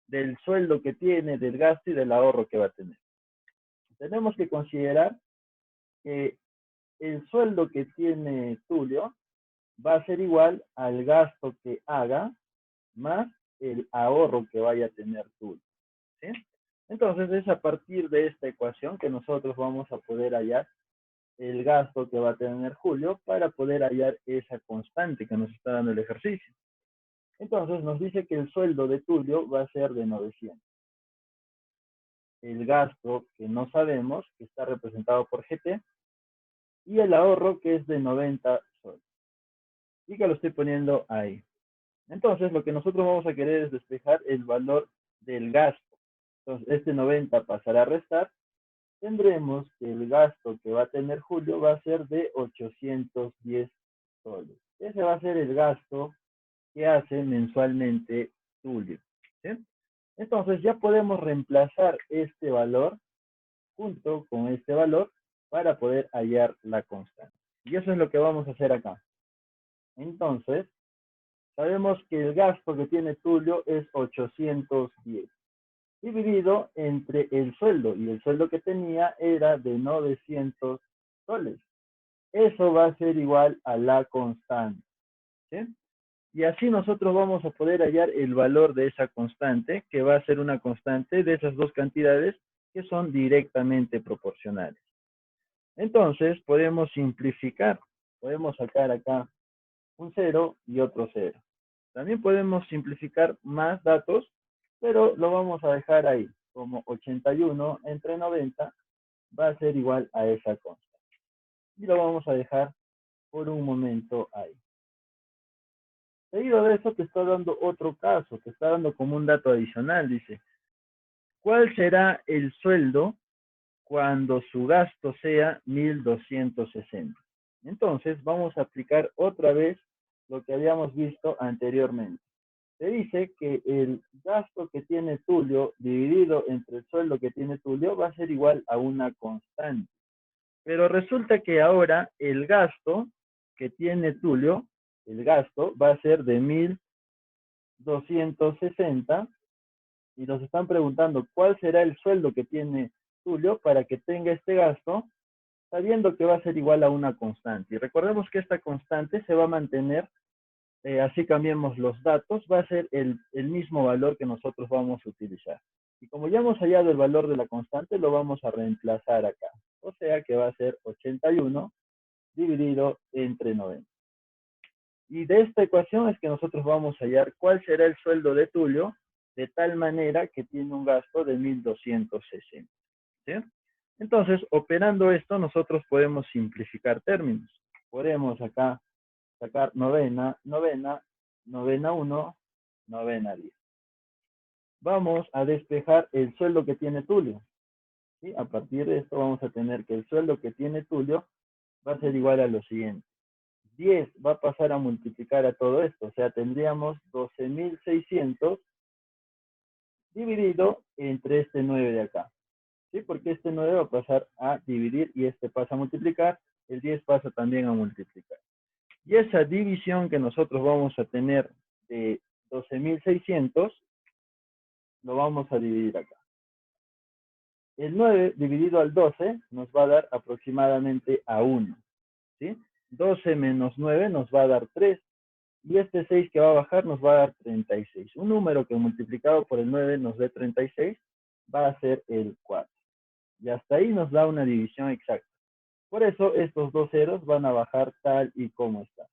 del sueldo que tiene, del gasto y del ahorro que va a tener. Tenemos que considerar que el sueldo que tiene Tulio va a ser igual al gasto que haga más el ahorro que vaya a tener Tulio. ¿Sí? Entonces es a partir de esta ecuación que nosotros vamos a poder hallar el gasto que va a tener Julio para poder hallar esa constante que nos está dando el ejercicio. Entonces nos dice que el sueldo de Tulio va a ser de 900. El gasto que no sabemos, que está representado por GT, y el ahorro que es de 90 soles. Y que lo estoy poniendo ahí. Entonces, lo que nosotros vamos a querer es despejar el valor del gasto. Entonces, este 90 pasará a restar. Tendremos que el gasto que va a tener Julio va a ser de 810 soles. Ese va a ser el gasto que hace mensualmente Tulio. ¿Sí? Entonces, ya podemos reemplazar este valor junto con este valor para poder hallar la constante. Y eso es lo que vamos a hacer acá. Entonces, sabemos que el gasto que tiene Tulio es 810, dividido entre el sueldo, y el sueldo que tenía era de 900 soles. Eso va a ser igual a la constante. ¿Sí? Y así nosotros vamos a poder hallar el valor de esa constante, que va a ser una constante de esas dos cantidades que son directamente proporcionales. Entonces, podemos simplificar. Podemos sacar acá un 0 y otro 0. También podemos simplificar más datos, pero lo vamos a dejar ahí, como 81 entre 90 va a ser igual a esa constante. Y lo vamos a dejar por un momento ahí. Seguido de eso te está dando otro caso, te está dando como un dato adicional, dice, ¿cuál será el sueldo cuando su gasto sea 1.260? Entonces vamos a aplicar otra vez lo que habíamos visto anteriormente. Te dice que el gasto que tiene Tulio dividido entre el sueldo que tiene Tulio va a ser igual a una constante. Pero resulta que ahora el gasto que tiene Tulio, el gasto va a ser de 1.260 y nos están preguntando cuál será el sueldo que tiene Tulio para que tenga este gasto, sabiendo que va a ser igual a una constante. Y recordemos que esta constante se va a mantener, así cambiemos los datos, va a ser el mismo valor que nosotros vamos a utilizar. Y como ya hemos hallado el valor de la constante, lo vamos a reemplazar acá. O sea que va a ser 81 dividido entre 90. Y de esta ecuación es que nosotros vamos a hallar cuál será el sueldo de Tulio, de tal manera que tiene un gasto de 1.260. ¿Sí? Entonces, operando esto, nosotros podemos simplificar términos. Podemos acá sacar novena, novena, novena 1, novena 10. Vamos a despejar el sueldo que tiene Tulio. ¿Sí? A partir de esto vamos a tener que el sueldo que tiene Tulio va a ser igual a lo siguiente. 10 va a pasar a multiplicar a todo esto, o sea, tendríamos 12.600 dividido entre este 9 de acá, ¿sí? Porque este 9 va a pasar a dividir y este pasa a multiplicar, el 10 pasa también a multiplicar. Y esa división que nosotros vamos a tener de 12.600, lo vamos a dividir acá. El 9 dividido al 12 nos va a dar aproximadamente a 1, ¿sí? 12 menos 9 nos va a dar 3. Y este 6 que va a bajar nos va a dar 36. Un número que multiplicado por el 9 nos dé 36 va a ser el 4. Y hasta ahí nos da una división exacta. Por eso estos dos ceros van a bajar tal y como está.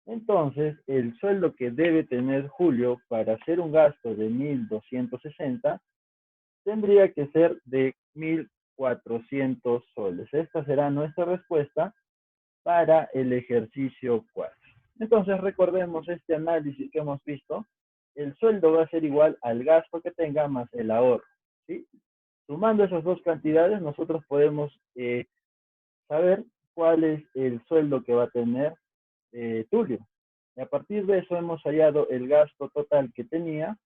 Entonces, el sueldo que debe tener Julio para hacer un gasto de 1.260 tendría que ser de 1.400 soles. Esta será nuestra respuesta para el ejercicio 4. Entonces recordemos este análisis que hemos visto. El sueldo va a ser igual al gasto que tenga más el ahorro, ¿sí? Sumando esas dos cantidades, nosotros podemos saber cuál es el sueldo que va a tener Tulio. Y a partir de eso hemos hallado el gasto total que tenía.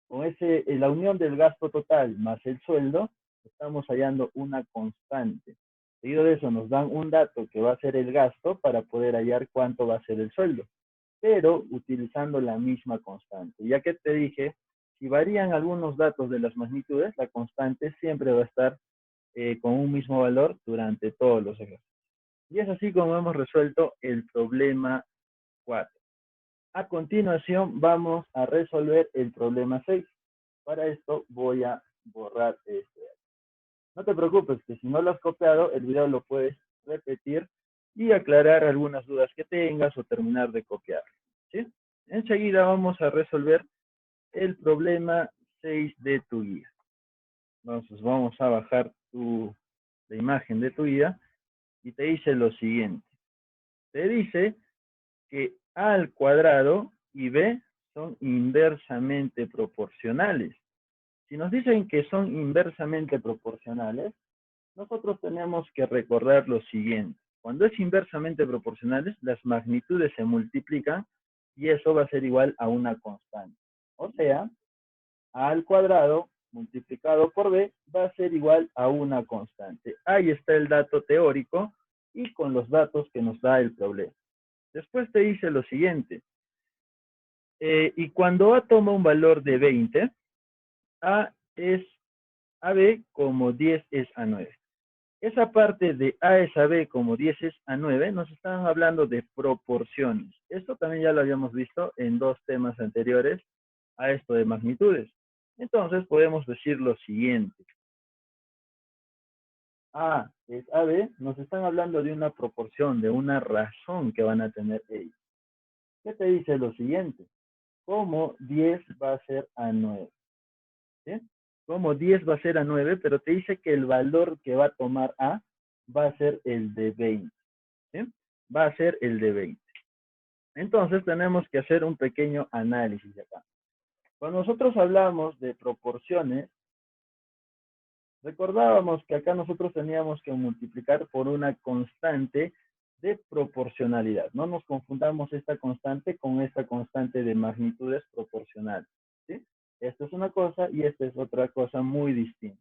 Con la unión del gasto total más el sueldo, estamos hallando una constante. Seguido de eso nos dan un dato que va a ser el gasto para poder hallar cuánto va a ser el sueldo, pero utilizando la misma constante. Ya que te dije, si varían algunos datos de las magnitudes, la constante siempre va a estar con un mismo valor durante todos los ejercicios. Y es así como hemos resuelto el problema 4. A continuación vamos a resolver el problema 6. Para esto voy a borrar este. No te preocupes, que si no lo has copiado, el video lo puedes repetir y aclarar algunas dudas que tengas o terminar de copiar. ¿Sí? Enseguida vamos a resolver el problema 6 de tu guía. Entonces vamos a bajar la imagen de tu guía y te dice lo siguiente. Te dice que A al cuadrado y B son inversamente proporcionales. Si nos dicen que son inversamente proporcionales, nosotros tenemos que recordar lo siguiente. Cuando es inversamente proporcionales, las magnitudes se multiplican y eso va a ser igual a una constante. O sea, A al cuadrado multiplicado por B va a ser igual a una constante. Ahí está el dato teórico y con los datos que nos da el problema. Después te dice lo siguiente. Y cuando A toma un valor de 20, A es a B como 10 es a 9. Esa parte de A es a B como 10 es a 9, nos están hablando de proporciones. Esto también ya lo habíamos visto en dos temas anteriores a esto de magnitudes. Entonces podemos decir lo siguiente. A es a B, nos están hablando de una proporción, de una razón que van a tener ellos. ¿Qué te dice lo siguiente? Como 10 va a ser a 9. ¿Sí? Como 10 va a ser a 9, pero te dice que el valor que va a tomar A va a ser el de 20. ¿Sí? Va a ser el de 20. Entonces tenemos que hacer un pequeño análisis acá. Cuando nosotros hablamos de proporciones, recordábamos que acá nosotros teníamos que multiplicar por una constante de proporcionalidad. No nos confundamos esta constante con esta constante de magnitudes proporcionales. ¿Sí? Esto es una cosa y esta es otra cosa muy distinta.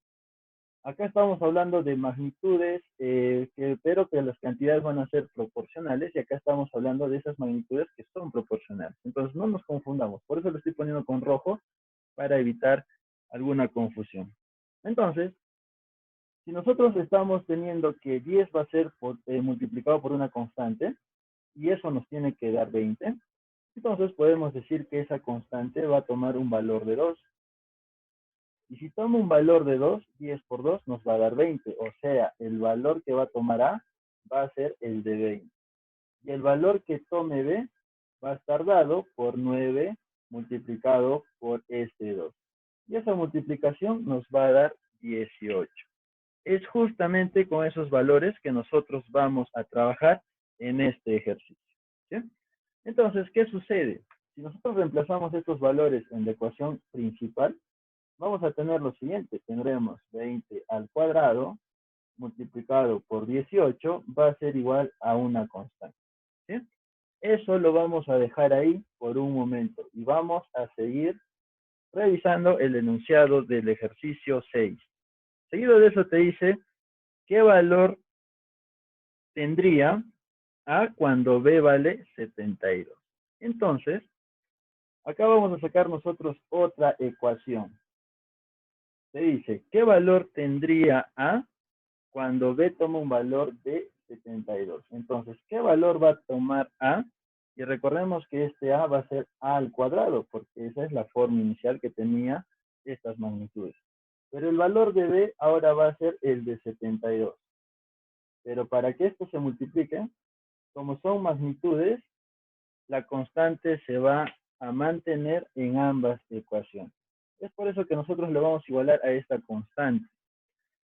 Acá estamos hablando de magnitudes, pero que las cantidades van a ser proporcionales, y acá estamos hablando de esas magnitudes que son proporcionales. Entonces no nos confundamos, por eso lo estoy poniendo con rojo para evitar alguna confusión. Entonces, si nosotros estamos teniendo que 10 va a ser multiplicado por una constante, y eso nos tiene que dar 20, entonces podemos decir que esa constante va a tomar un valor de 2. Y si toma un valor de 2, 10 por 2 nos va a dar 20. O sea, el valor que va a tomar A va a ser el de 20. Y el valor que tome B va a estar dado por 9 multiplicado por este 2. Y esa multiplicación nos va a dar 18. Es justamente con esos valores que nosotros vamos a trabajar en este ejercicio. ¿Sí? Entonces, ¿qué sucede? Si nosotros reemplazamos estos valores en la ecuación principal, vamos a tener lo siguiente. Tendremos 20 al cuadrado multiplicado por 18 va a ser igual a una constante. ¿Sí? Eso lo vamos a dejar ahí por un momento y vamos a seguir revisando el enunciado del ejercicio 6. Seguido de eso te dice qué valor tendría A cuando B vale 72. Entonces, acá vamos a sacar nosotros otra ecuación. Te dice, ¿qué valor tendría A cuando B toma un valor de 72? Entonces, ¿qué valor va a tomar A? Y recordemos que este A va a ser A al cuadrado, porque esa es la forma inicial que tenía estas magnitudes. Pero el valor de B ahora va a ser el de 72. Pero para que esto se multiplique, como son magnitudes, la constante se va a mantener en ambas ecuaciones. Es por eso que nosotros le vamos a igualar a esta constante,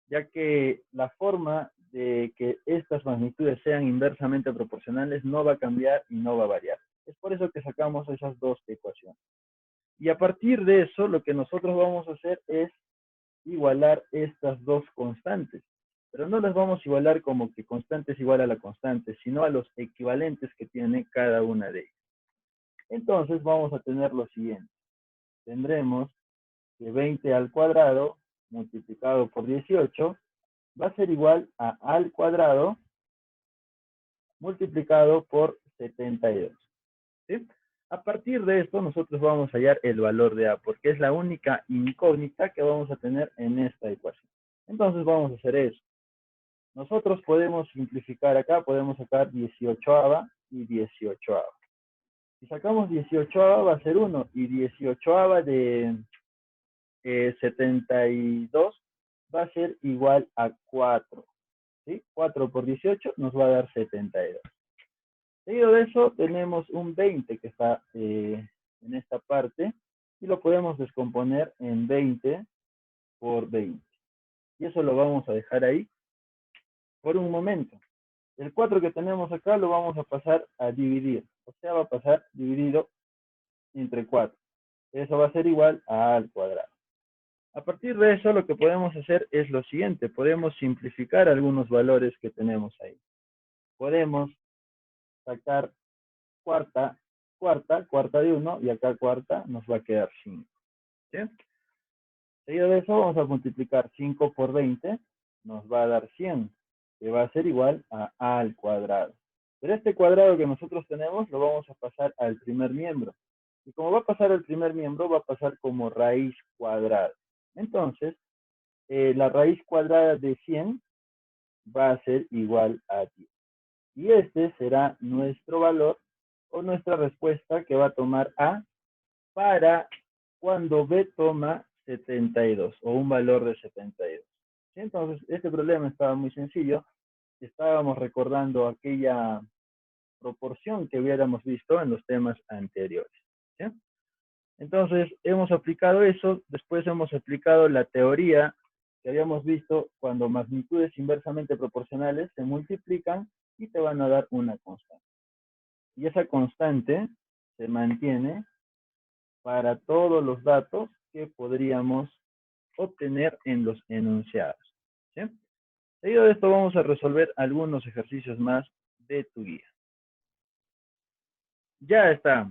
ya que la forma de que estas magnitudes sean inversamente proporcionales no va a cambiar y no va a variar. Es por eso que sacamos esas dos ecuaciones. Y a partir de eso, lo que nosotros vamos a hacer es igualar estas dos constantes. Pero no las vamos a igualar como que constante es igual a la constante, sino a los equivalentes que tiene cada una de ellas. Entonces vamos a tener lo siguiente. Tendremos que 20 al cuadrado multiplicado por 18 va a ser igual a al cuadrado multiplicado por 72. ¿Sí? A partir de esto nosotros vamos a hallar el valor de A, porque es la única incógnita que vamos a tener en esta ecuación. Entonces vamos a hacer eso. Nosotros podemos simplificar acá, podemos sacar 18ava y 18ava. Si sacamos 18ava va a ser 1 y 18ava de 72 va a ser igual a 4. ¿Sí? 4 por 18 nos va a dar 72. Seguido de eso tenemos un 20 que está en esta parte y lo podemos descomponer en 20 por 20. Y eso lo vamos a dejar ahí por un momento. El 4 que tenemos acá lo vamos a pasar a dividir. O sea, va a pasar dividido entre 4. Eso va a ser igual a A al cuadrado. A partir de eso, lo que podemos hacer es lo siguiente. Podemos simplificar algunos valores que tenemos ahí. Podemos sacar cuarta, cuarta de 1, y acá cuarta nos va a quedar 5. ¿Sí? Seguido de eso, vamos a multiplicar 5 por 20, nos va a dar 100, que va a ser igual a A al cuadrado. Pero este cuadrado que nosotros tenemos lo vamos a pasar al primer miembro. Y como va a pasar al primer miembro, va a pasar como raíz cuadrada. Entonces, la raíz cuadrada de 100 va a ser igual a 10. Y este será nuestro valor o nuestra respuesta que va a tomar A para cuando B toma 72 o un valor de 72. ¿Sí? Entonces, este problema estaba muy sencillo. Estábamos recordando aquella proporción que hubiéramos visto en los temas anteriores. ¿Sí? Entonces, hemos aplicado eso, después hemos aplicado la teoría que habíamos visto cuando magnitudes inversamente proporcionales se multiplican y te van a dar una constante. Y esa constante se mantiene para todos los datos que podríamos obtener en los enunciados. ¿Sí? Seguido de esto vamos a resolver algunos ejercicios más de tu guía. Ya está.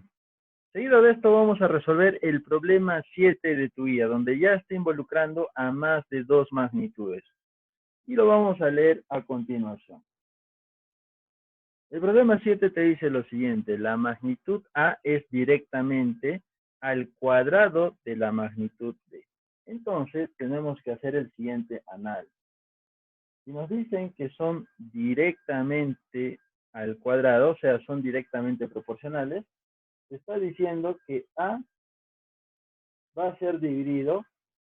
Seguido de esto vamos a resolver el problema 7 de tu guía, donde ya está involucrando a más de dos magnitudes. Y lo vamos a leer a continuación. El problema 7 te dice lo siguiente: la magnitud A es directamente al cuadrado de la magnitud B. Entonces tenemos que hacer el siguiente análisis. Si nos dicen que son directamente al cuadrado, o sea, son directamente proporcionales, se está diciendo que A va a ser dividido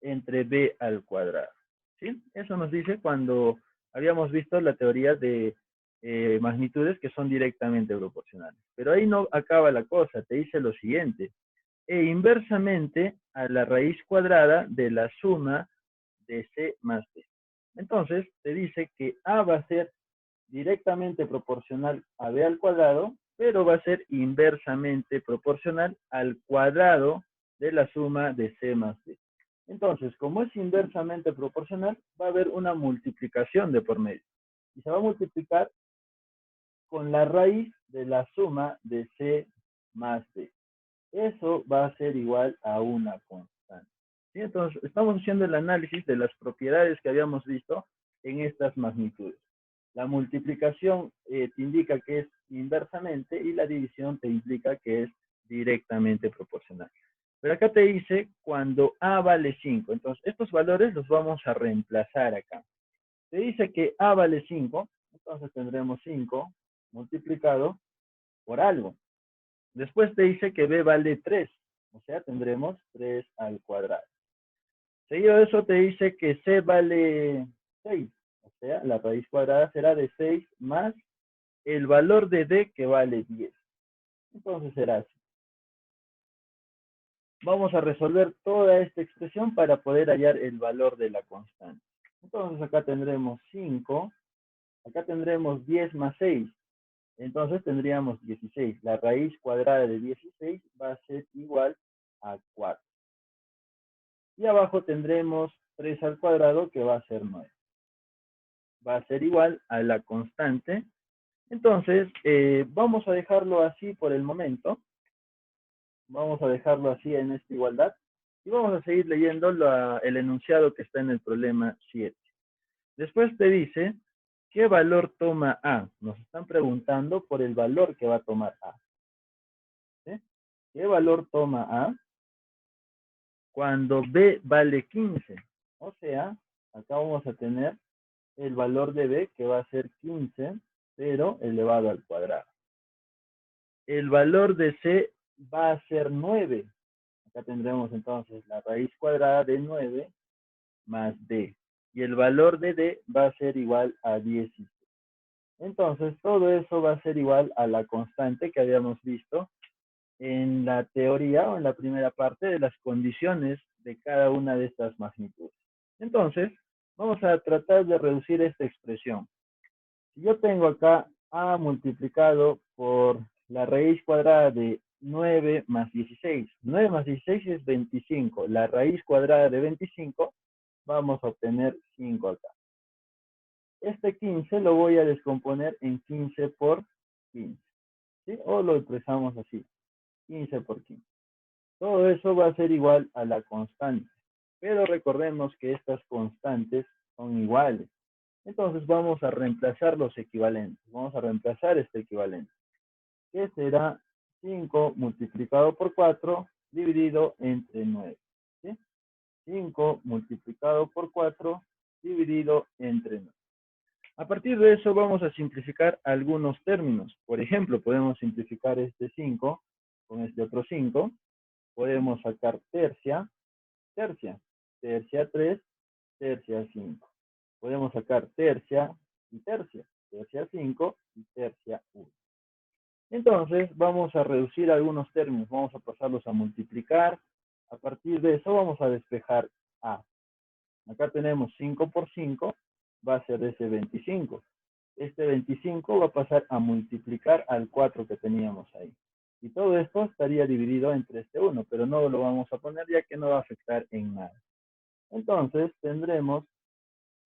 entre B al cuadrado. ¿Sí? Eso nos dice cuando habíamos visto la teoría de magnitudes que son directamente proporcionales. Pero ahí no acaba la cosa, te dice lo siguiente: e inversamente a la raíz cuadrada de la suma de C más D. Entonces, te dice que A va a ser directamente proporcional a B al cuadrado, pero va a ser inversamente proporcional al cuadrado de la suma de C más D. Entonces, como es inversamente proporcional, va a haber una multiplicación de por medio. Y se va a multiplicar con la raíz de la suma de C más D. Eso va a ser igual a una constante. ¿Sí? Entonces, estamos haciendo el análisis de las propiedades que habíamos visto en estas magnitudes. La multiplicación te indica que es inversamente y la división te implica que es directamente proporcional. Pero acá te dice cuando A vale 5. Entonces, estos valores los vamos a reemplazar acá. Te dice que A vale 5, entonces tendremos 5 multiplicado por algo. Después te dice que B vale 3, o sea, tendremos 3 al cuadrado. Seguido de eso te dice que C vale 6, o sea, la raíz cuadrada será de 6 más el valor de D que vale 10. Entonces será así. Vamos a resolver toda esta expresión para poder hallar el valor de la constante. Entonces acá tendremos 5, acá tendremos 10 más 6, entonces tendríamos 16. La raíz cuadrada de 16 va a ser igual a 4. Y abajo tendremos 3 al cuadrado, que va a ser 9. Va a ser igual a la constante. Entonces, vamos a dejarlo así por el momento. Vamos a dejarlo así en esta igualdad. Y vamos a seguir leyendo el enunciado que está en el problema 7. Después te dice, ¿qué valor toma A? Nos están preguntando por el valor que va a tomar A. ¿Sí? ¿Qué valor toma A cuando B vale 15? O sea, acá vamos a tener el valor de B, que va a ser 15, pero elevado al cuadrado. El valor de C va a ser 9. Acá tendremos entonces la raíz cuadrada de 9 más D. Y el valor de D va a ser igual a 16. Entonces, todo eso va a ser igual a la constante que habíamos visto en la teoría o en la primera parte de las condiciones de cada una de estas magnitudes. Entonces, vamos a tratar de reducir esta expresión. Si yo tengo acá A multiplicado por la raíz cuadrada de 9 más 16. 9 más 16 es 25. La raíz cuadrada de 25, vamos a obtener 5 acá. Este 15 lo voy a descomponer en 15 por 15. ¿Sí? O lo expresamos así, 15 por 15. Todo eso va a ser igual a la constante. Pero recordemos que estas constantes son iguales. Entonces vamos a reemplazar los equivalentes. Vamos a reemplazar este equivalente, que será 5 multiplicado por 4 dividido entre 9. ¿Sí? 5 multiplicado por 4 dividido entre 9. A partir de eso vamos a simplificar algunos términos. Por ejemplo, podemos simplificar este 5 con este otro 5. Podemos sacar tercia, tercia, tercia 3, tercia 5. Podemos sacar tercia y tercia, tercia 5 y tercia 1. Entonces, vamos a reducir algunos términos, vamos a pasarlos a multiplicar. A partir de eso vamos a despejar A. Acá tenemos 5 por 5, va a ser ese 25. Este 25 va a pasar a multiplicar al 4 que teníamos ahí. Y todo esto estaría dividido entre este 1, pero no lo vamos a poner ya que no va a afectar en nada. Entonces, tendremos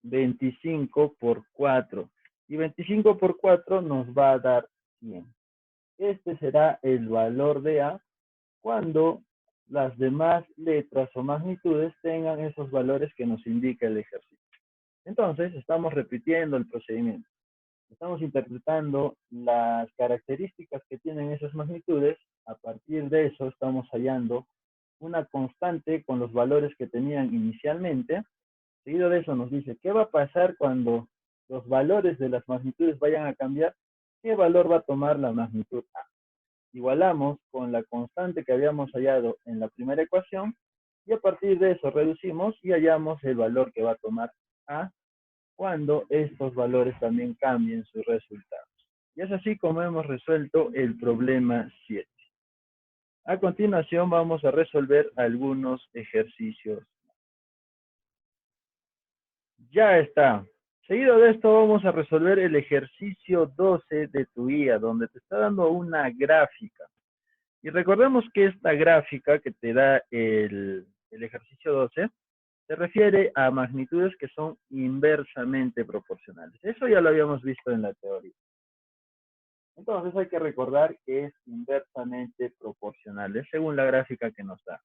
25 por 4. Y 25 por 4 nos va a dar 100. Este será el valor de A cuando las demás letras o magnitudes tengan esos valores que nos indica el ejercicio. Entonces, estamos repitiendo el procedimiento. Estamos interpretando las características que tienen esas magnitudes. A partir de eso, estamos hallando una constante con los valores que tenían inicialmente. Seguido de eso nos dice, ¿qué va a pasar cuando los valores de las magnitudes vayan a cambiar? ¿Qué valor va a tomar la magnitud A? Igualamos con la constante que habíamos hallado en la primera ecuación y a partir de eso reducimos y hallamos el valor que va a tomar A cuando estos valores también cambien sus resultados. Y es así como hemos resuelto el problema 7. A continuación vamos a resolver algunos ejercicios. Ya está. Seguido de esto vamos a resolver el ejercicio 12 de tu guía, donde te está dando una gráfica. Y recordemos que esta gráfica que te da el ejercicio 12 se refiere a magnitudes que son inversamente proporcionales. Eso ya lo habíamos visto en la teoría. Entonces hay que recordar que es inversamente proporcional, es según la gráfica que nos da,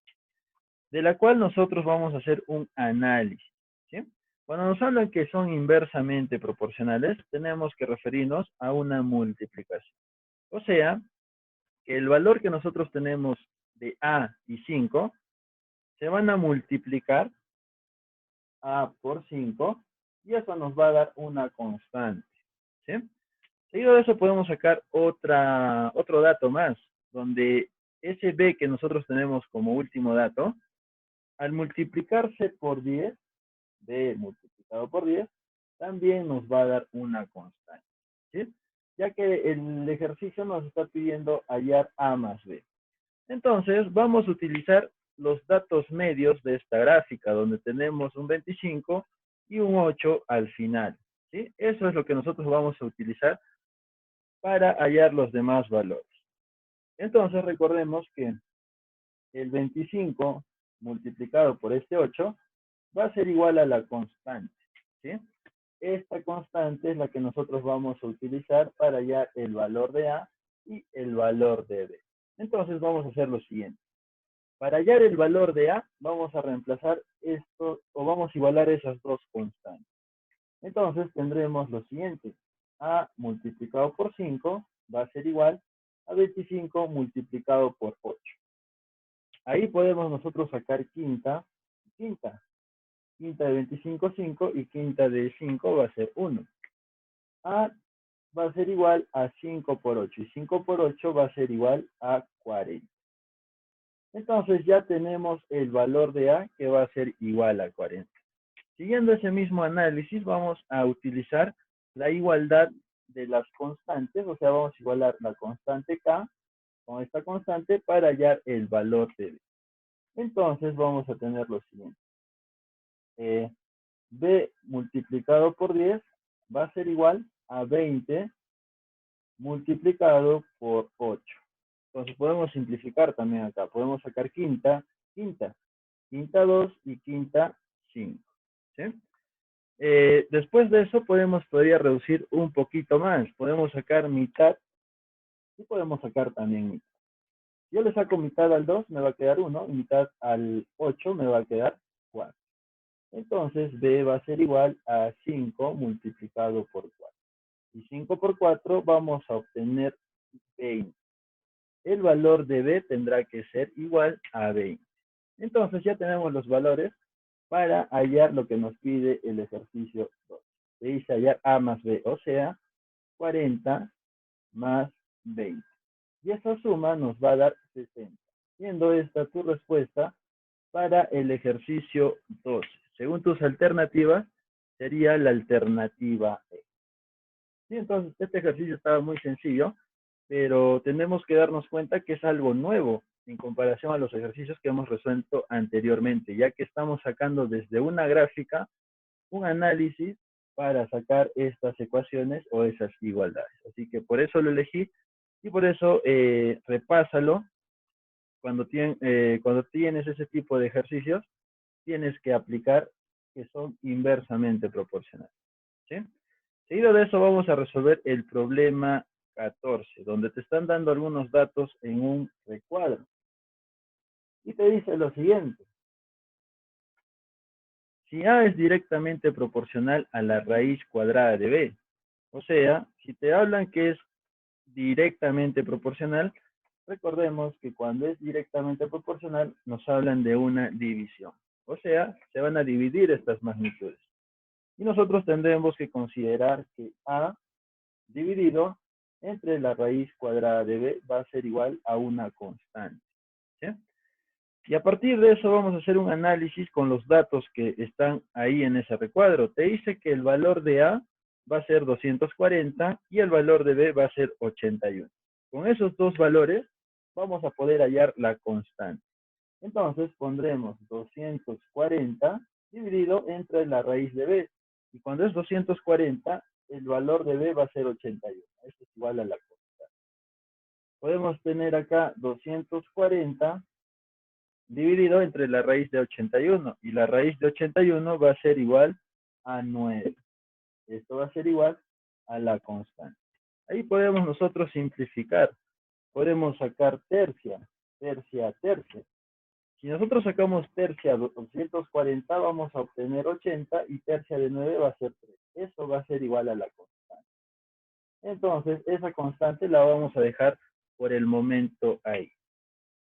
de la cual nosotros vamos a hacer un análisis, ¿sí? Cuando nos hablan que son inversamente proporcionales, tenemos que referirnos a una multiplicación. O sea, que el valor que nosotros tenemos de A y 5 se van a multiplicar A por 5 y eso nos va a dar una constante, ¿sí? Seguido de eso podemos sacar otro dato más, donde ese B que nosotros tenemos como último dato, al multiplicarse por 10, B multiplicado por 10, también nos va a dar una constante, ¿sí? Ya que el ejercicio nos está pidiendo hallar A más B. Entonces, vamos a utilizar los datos medios de esta gráfica, donde tenemos un 25 y un 8 al final, ¿sí? Eso es lo que nosotros vamos a utilizar para hallar los demás valores. Entonces, recordemos que el 25 multiplicado por este 8 va a ser igual a la constante, ¿sí? Esta constante es la que nosotros vamos a utilizar para hallar el valor de A y el valor de B. Entonces, vamos a hacer lo siguiente. Para hallar el valor de A, vamos a reemplazar esto, o vamos a igualar esas dos constantes. Entonces, tendremos lo siguiente. A multiplicado por 5 va a ser igual a 25 multiplicado por 8. Ahí podemos nosotros sacar quinta. Quinta de 25, 5 y quinta de 5 va a ser 1. A va a ser igual a 5 por 8 y 5 por 8 va a ser igual a 40. Entonces ya tenemos el valor de A que va a ser igual a 40. Siguiendo ese mismo análisis, vamos a utilizar la igualdad de las constantes, o sea, vamos a igualar la constante K con esta constante para hallar el valor de B. Entonces vamos a tener lo siguiente. B multiplicado por 10 va a ser igual a 20 multiplicado por 8. Entonces podemos simplificar también acá. Podemos sacar quinta 2 y quinta 5. ¿Sí? Después de eso podemos todavía reducir un poquito más. Podemos sacar mitad y podemos sacar también mitad. Yo le saco mitad al 2, me va a quedar 1, y mitad al 8 me va a quedar 4. Entonces B va a ser igual a 5 multiplicado por 4. Y 5 por 4 vamos a obtener 20. El valor de B tendrá que ser igual a 20. Entonces ya tenemos los valores para hallar lo que nos pide el ejercicio 2. te dice hallar A más B, o sea, 40 más 20. Y esa suma nos va a dar 60. Siendo esta tu respuesta para el ejercicio 12. Según tus alternativas, sería la alternativa E. Sí, entonces, este ejercicio estaba muy sencillo, pero tenemos que darnos cuenta que es algo nuevo en comparación a los ejercicios que hemos resuelto anteriormente, ya que estamos sacando desde una gráfica un análisis para sacar estas ecuaciones o esas igualdades. Así que por eso lo elegí y por eso repásalo. Cuando tienes ese tipo de ejercicios, tienes que aplicar que son inversamente proporcionales. ¿Sí? Seguido de eso vamos a resolver el problema 14, donde te están dando algunos datos en un recuadro. Y te dice lo siguiente. Si A es directamente proporcional a la raíz cuadrada de B, o sea, si te hablan que es directamente proporcional, recordemos que cuando es directamente proporcional nos hablan de una división. O sea, se van a dividir estas magnitudes. Y nosotros tendremos que considerar que A dividido entre la raíz cuadrada de B va a ser igual a una constante. ¿Sí? Y a partir de eso vamos a hacer un análisis con los datos que están ahí en ese recuadro. Te dice que el valor de A va a ser 240 y el valor de B va a ser 81. Con esos dos valores vamos a poder hallar la constante. Entonces pondremos 240 dividido entre la raíz de B. Y cuando es 240, el valor de B va a ser 81. Esto es igual a la constante. Podemos tener acá 240 dividido entre la raíz de 81. Y la raíz de 81 va a ser igual a 9. Esto va a ser igual a la constante. Ahí podemos nosotros simplificar. Podemos sacar tercia, tercia, tercia. Si nosotros sacamos tercia 240, vamos a obtener 80 y tercia de 9 va a ser 3. Eso va a ser igual a la constante. Entonces, esa constante la vamos a dejar por el momento ahí.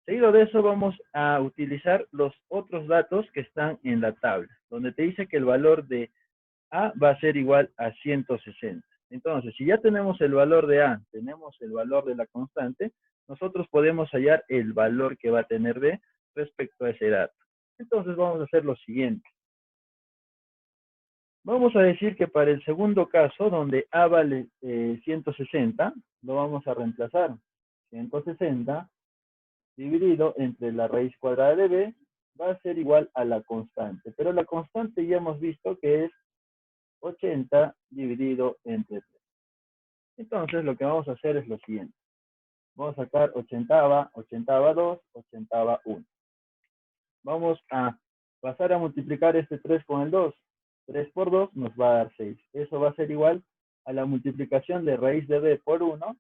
Seguido de eso, vamos a utilizar los otros datos que están en la tabla, donde te dice que el valor de A va a ser igual a 160. Entonces, si ya tenemos el valor de A, tenemos el valor de la constante, nosotros podemos hallar el valor que va a tener B respecto a ese dato. Entonces, vamos a hacer lo siguiente. Vamos a decir que para el segundo caso, donde A vale 160, lo vamos a reemplazar. 160 dividido entre la raíz cuadrada de B va a ser igual a la constante. Pero la constante ya hemos visto que es 80 dividido entre 3. Entonces, lo que vamos a hacer es lo siguiente. Vamos a sacar 80, 2, 1. Vamos a pasar a multiplicar este 3 con el 2. 3 por 2 nos va a dar 6. Eso va a ser igual a la multiplicación de raíz de b por 1,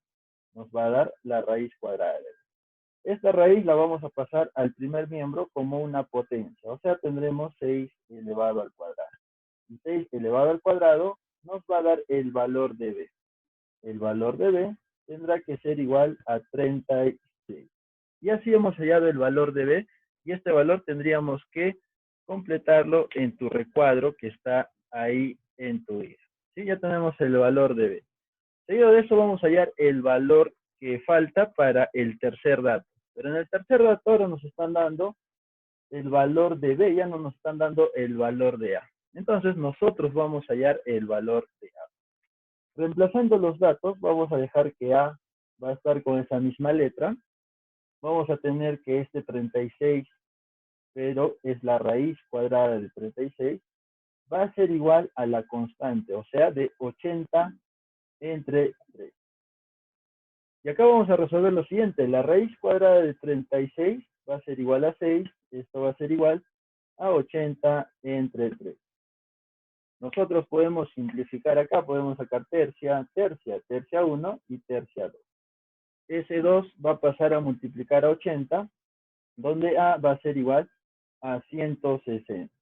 nos va a dar la raíz cuadrada de b. Esta raíz la vamos a pasar al primer miembro como una potencia. O sea, tendremos 6 elevado al cuadrado. Y 6 elevado al cuadrado nos va a dar el valor de b. El valor de b tendrá que ser igual a 36. Y así hemos hallado el valor de b, y este valor tendríamos que completarlo en tu recuadro que está ahí en tu guía. ¿Sí? Ya tenemos el valor de b. Seguido de eso vamos a hallar el valor que falta para el tercer dato. Pero en el tercer dato ahora nos están dando el valor de b, ya no nos están dando el valor de a. Entonces nosotros vamos a hallar el valor de a. Reemplazando los datos, vamos a dejar que A va a estar con esa misma letra. Vamos a tener que este 36, pero es la raíz cuadrada de 36, va a ser igual a la constante, o sea, de 80 entre 3. Y acá vamos a resolver lo siguiente. La raíz cuadrada de 36 va a ser igual a 6. Esto va a ser igual a 80 entre 3. Nosotros podemos simplificar acá, podemos sacar tercia, tercia, tercia 1 y tercia 2. Ese 2 va a pasar a multiplicar a 80, donde A va a ser igual a 160.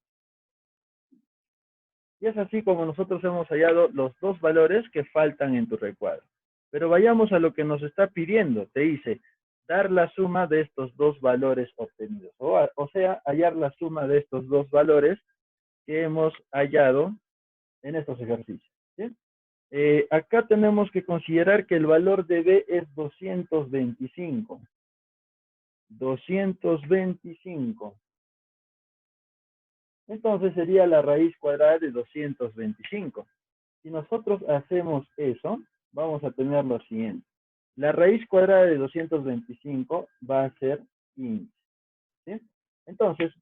Y es así como nosotros hemos hallado los dos valores que faltan en tu recuadro. Pero vayamos a lo que nos está pidiendo. Te dice, dar la suma de estos dos valores obtenidos. O sea, hallar la suma de estos dos valores que hemos hallado en estos ejercicios. ¿sí? Acá tenemos que considerar que el valor de b es 225. 225. Entonces sería la raíz cuadrada de 225. Si nosotros hacemos eso, vamos a tener lo siguiente. La raíz cuadrada de 225 va a ser 15. ¿Sí? Entonces,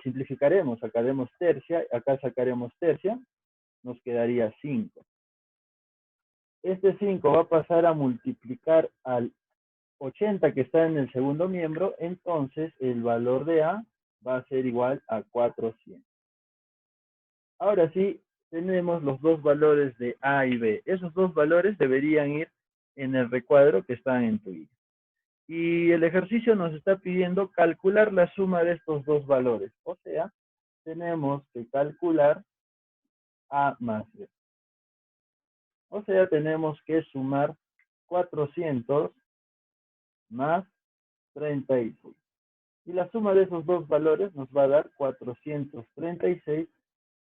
simplificaremos, sacaremos tercia, acá sacaremos tercia, nos quedaría 5. Este 5 va a pasar a multiplicar al 80 que está en el segundo miembro, entonces el valor de A va a ser igual a 400. Ahora sí, tenemos los dos valores de A y B. Esos dos valores deberían ir en el recuadro que está en tu guía. Y el ejercicio nos está pidiendo calcular la suma de estos dos valores. O sea, tenemos que calcular A más B. O sea, tenemos que sumar 400 más 36. Y la suma de esos dos valores nos va a dar 436,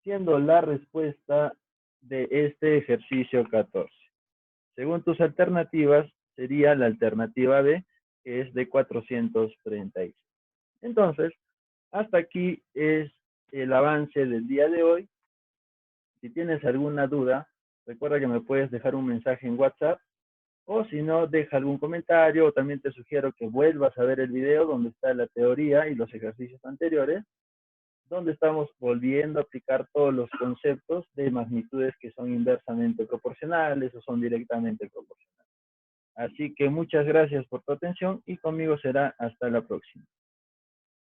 siendo la respuesta de este ejercicio 14. Según tus alternativas, sería la alternativa B, que es de 436. Entonces, hasta aquí es el avance del día de hoy. Si tienes alguna duda, recuerda que me puedes dejar un mensaje en WhatsApp, o si no, deja algún comentario, o también te sugiero que vuelvas a ver el video donde está la teoría y los ejercicios anteriores, donde estamos volviendo a aplicar todos los conceptos de magnitudes que son inversamente proporcionales o son directamente proporcionales. Así que muchas gracias por tu atención y conmigo será hasta la próxima.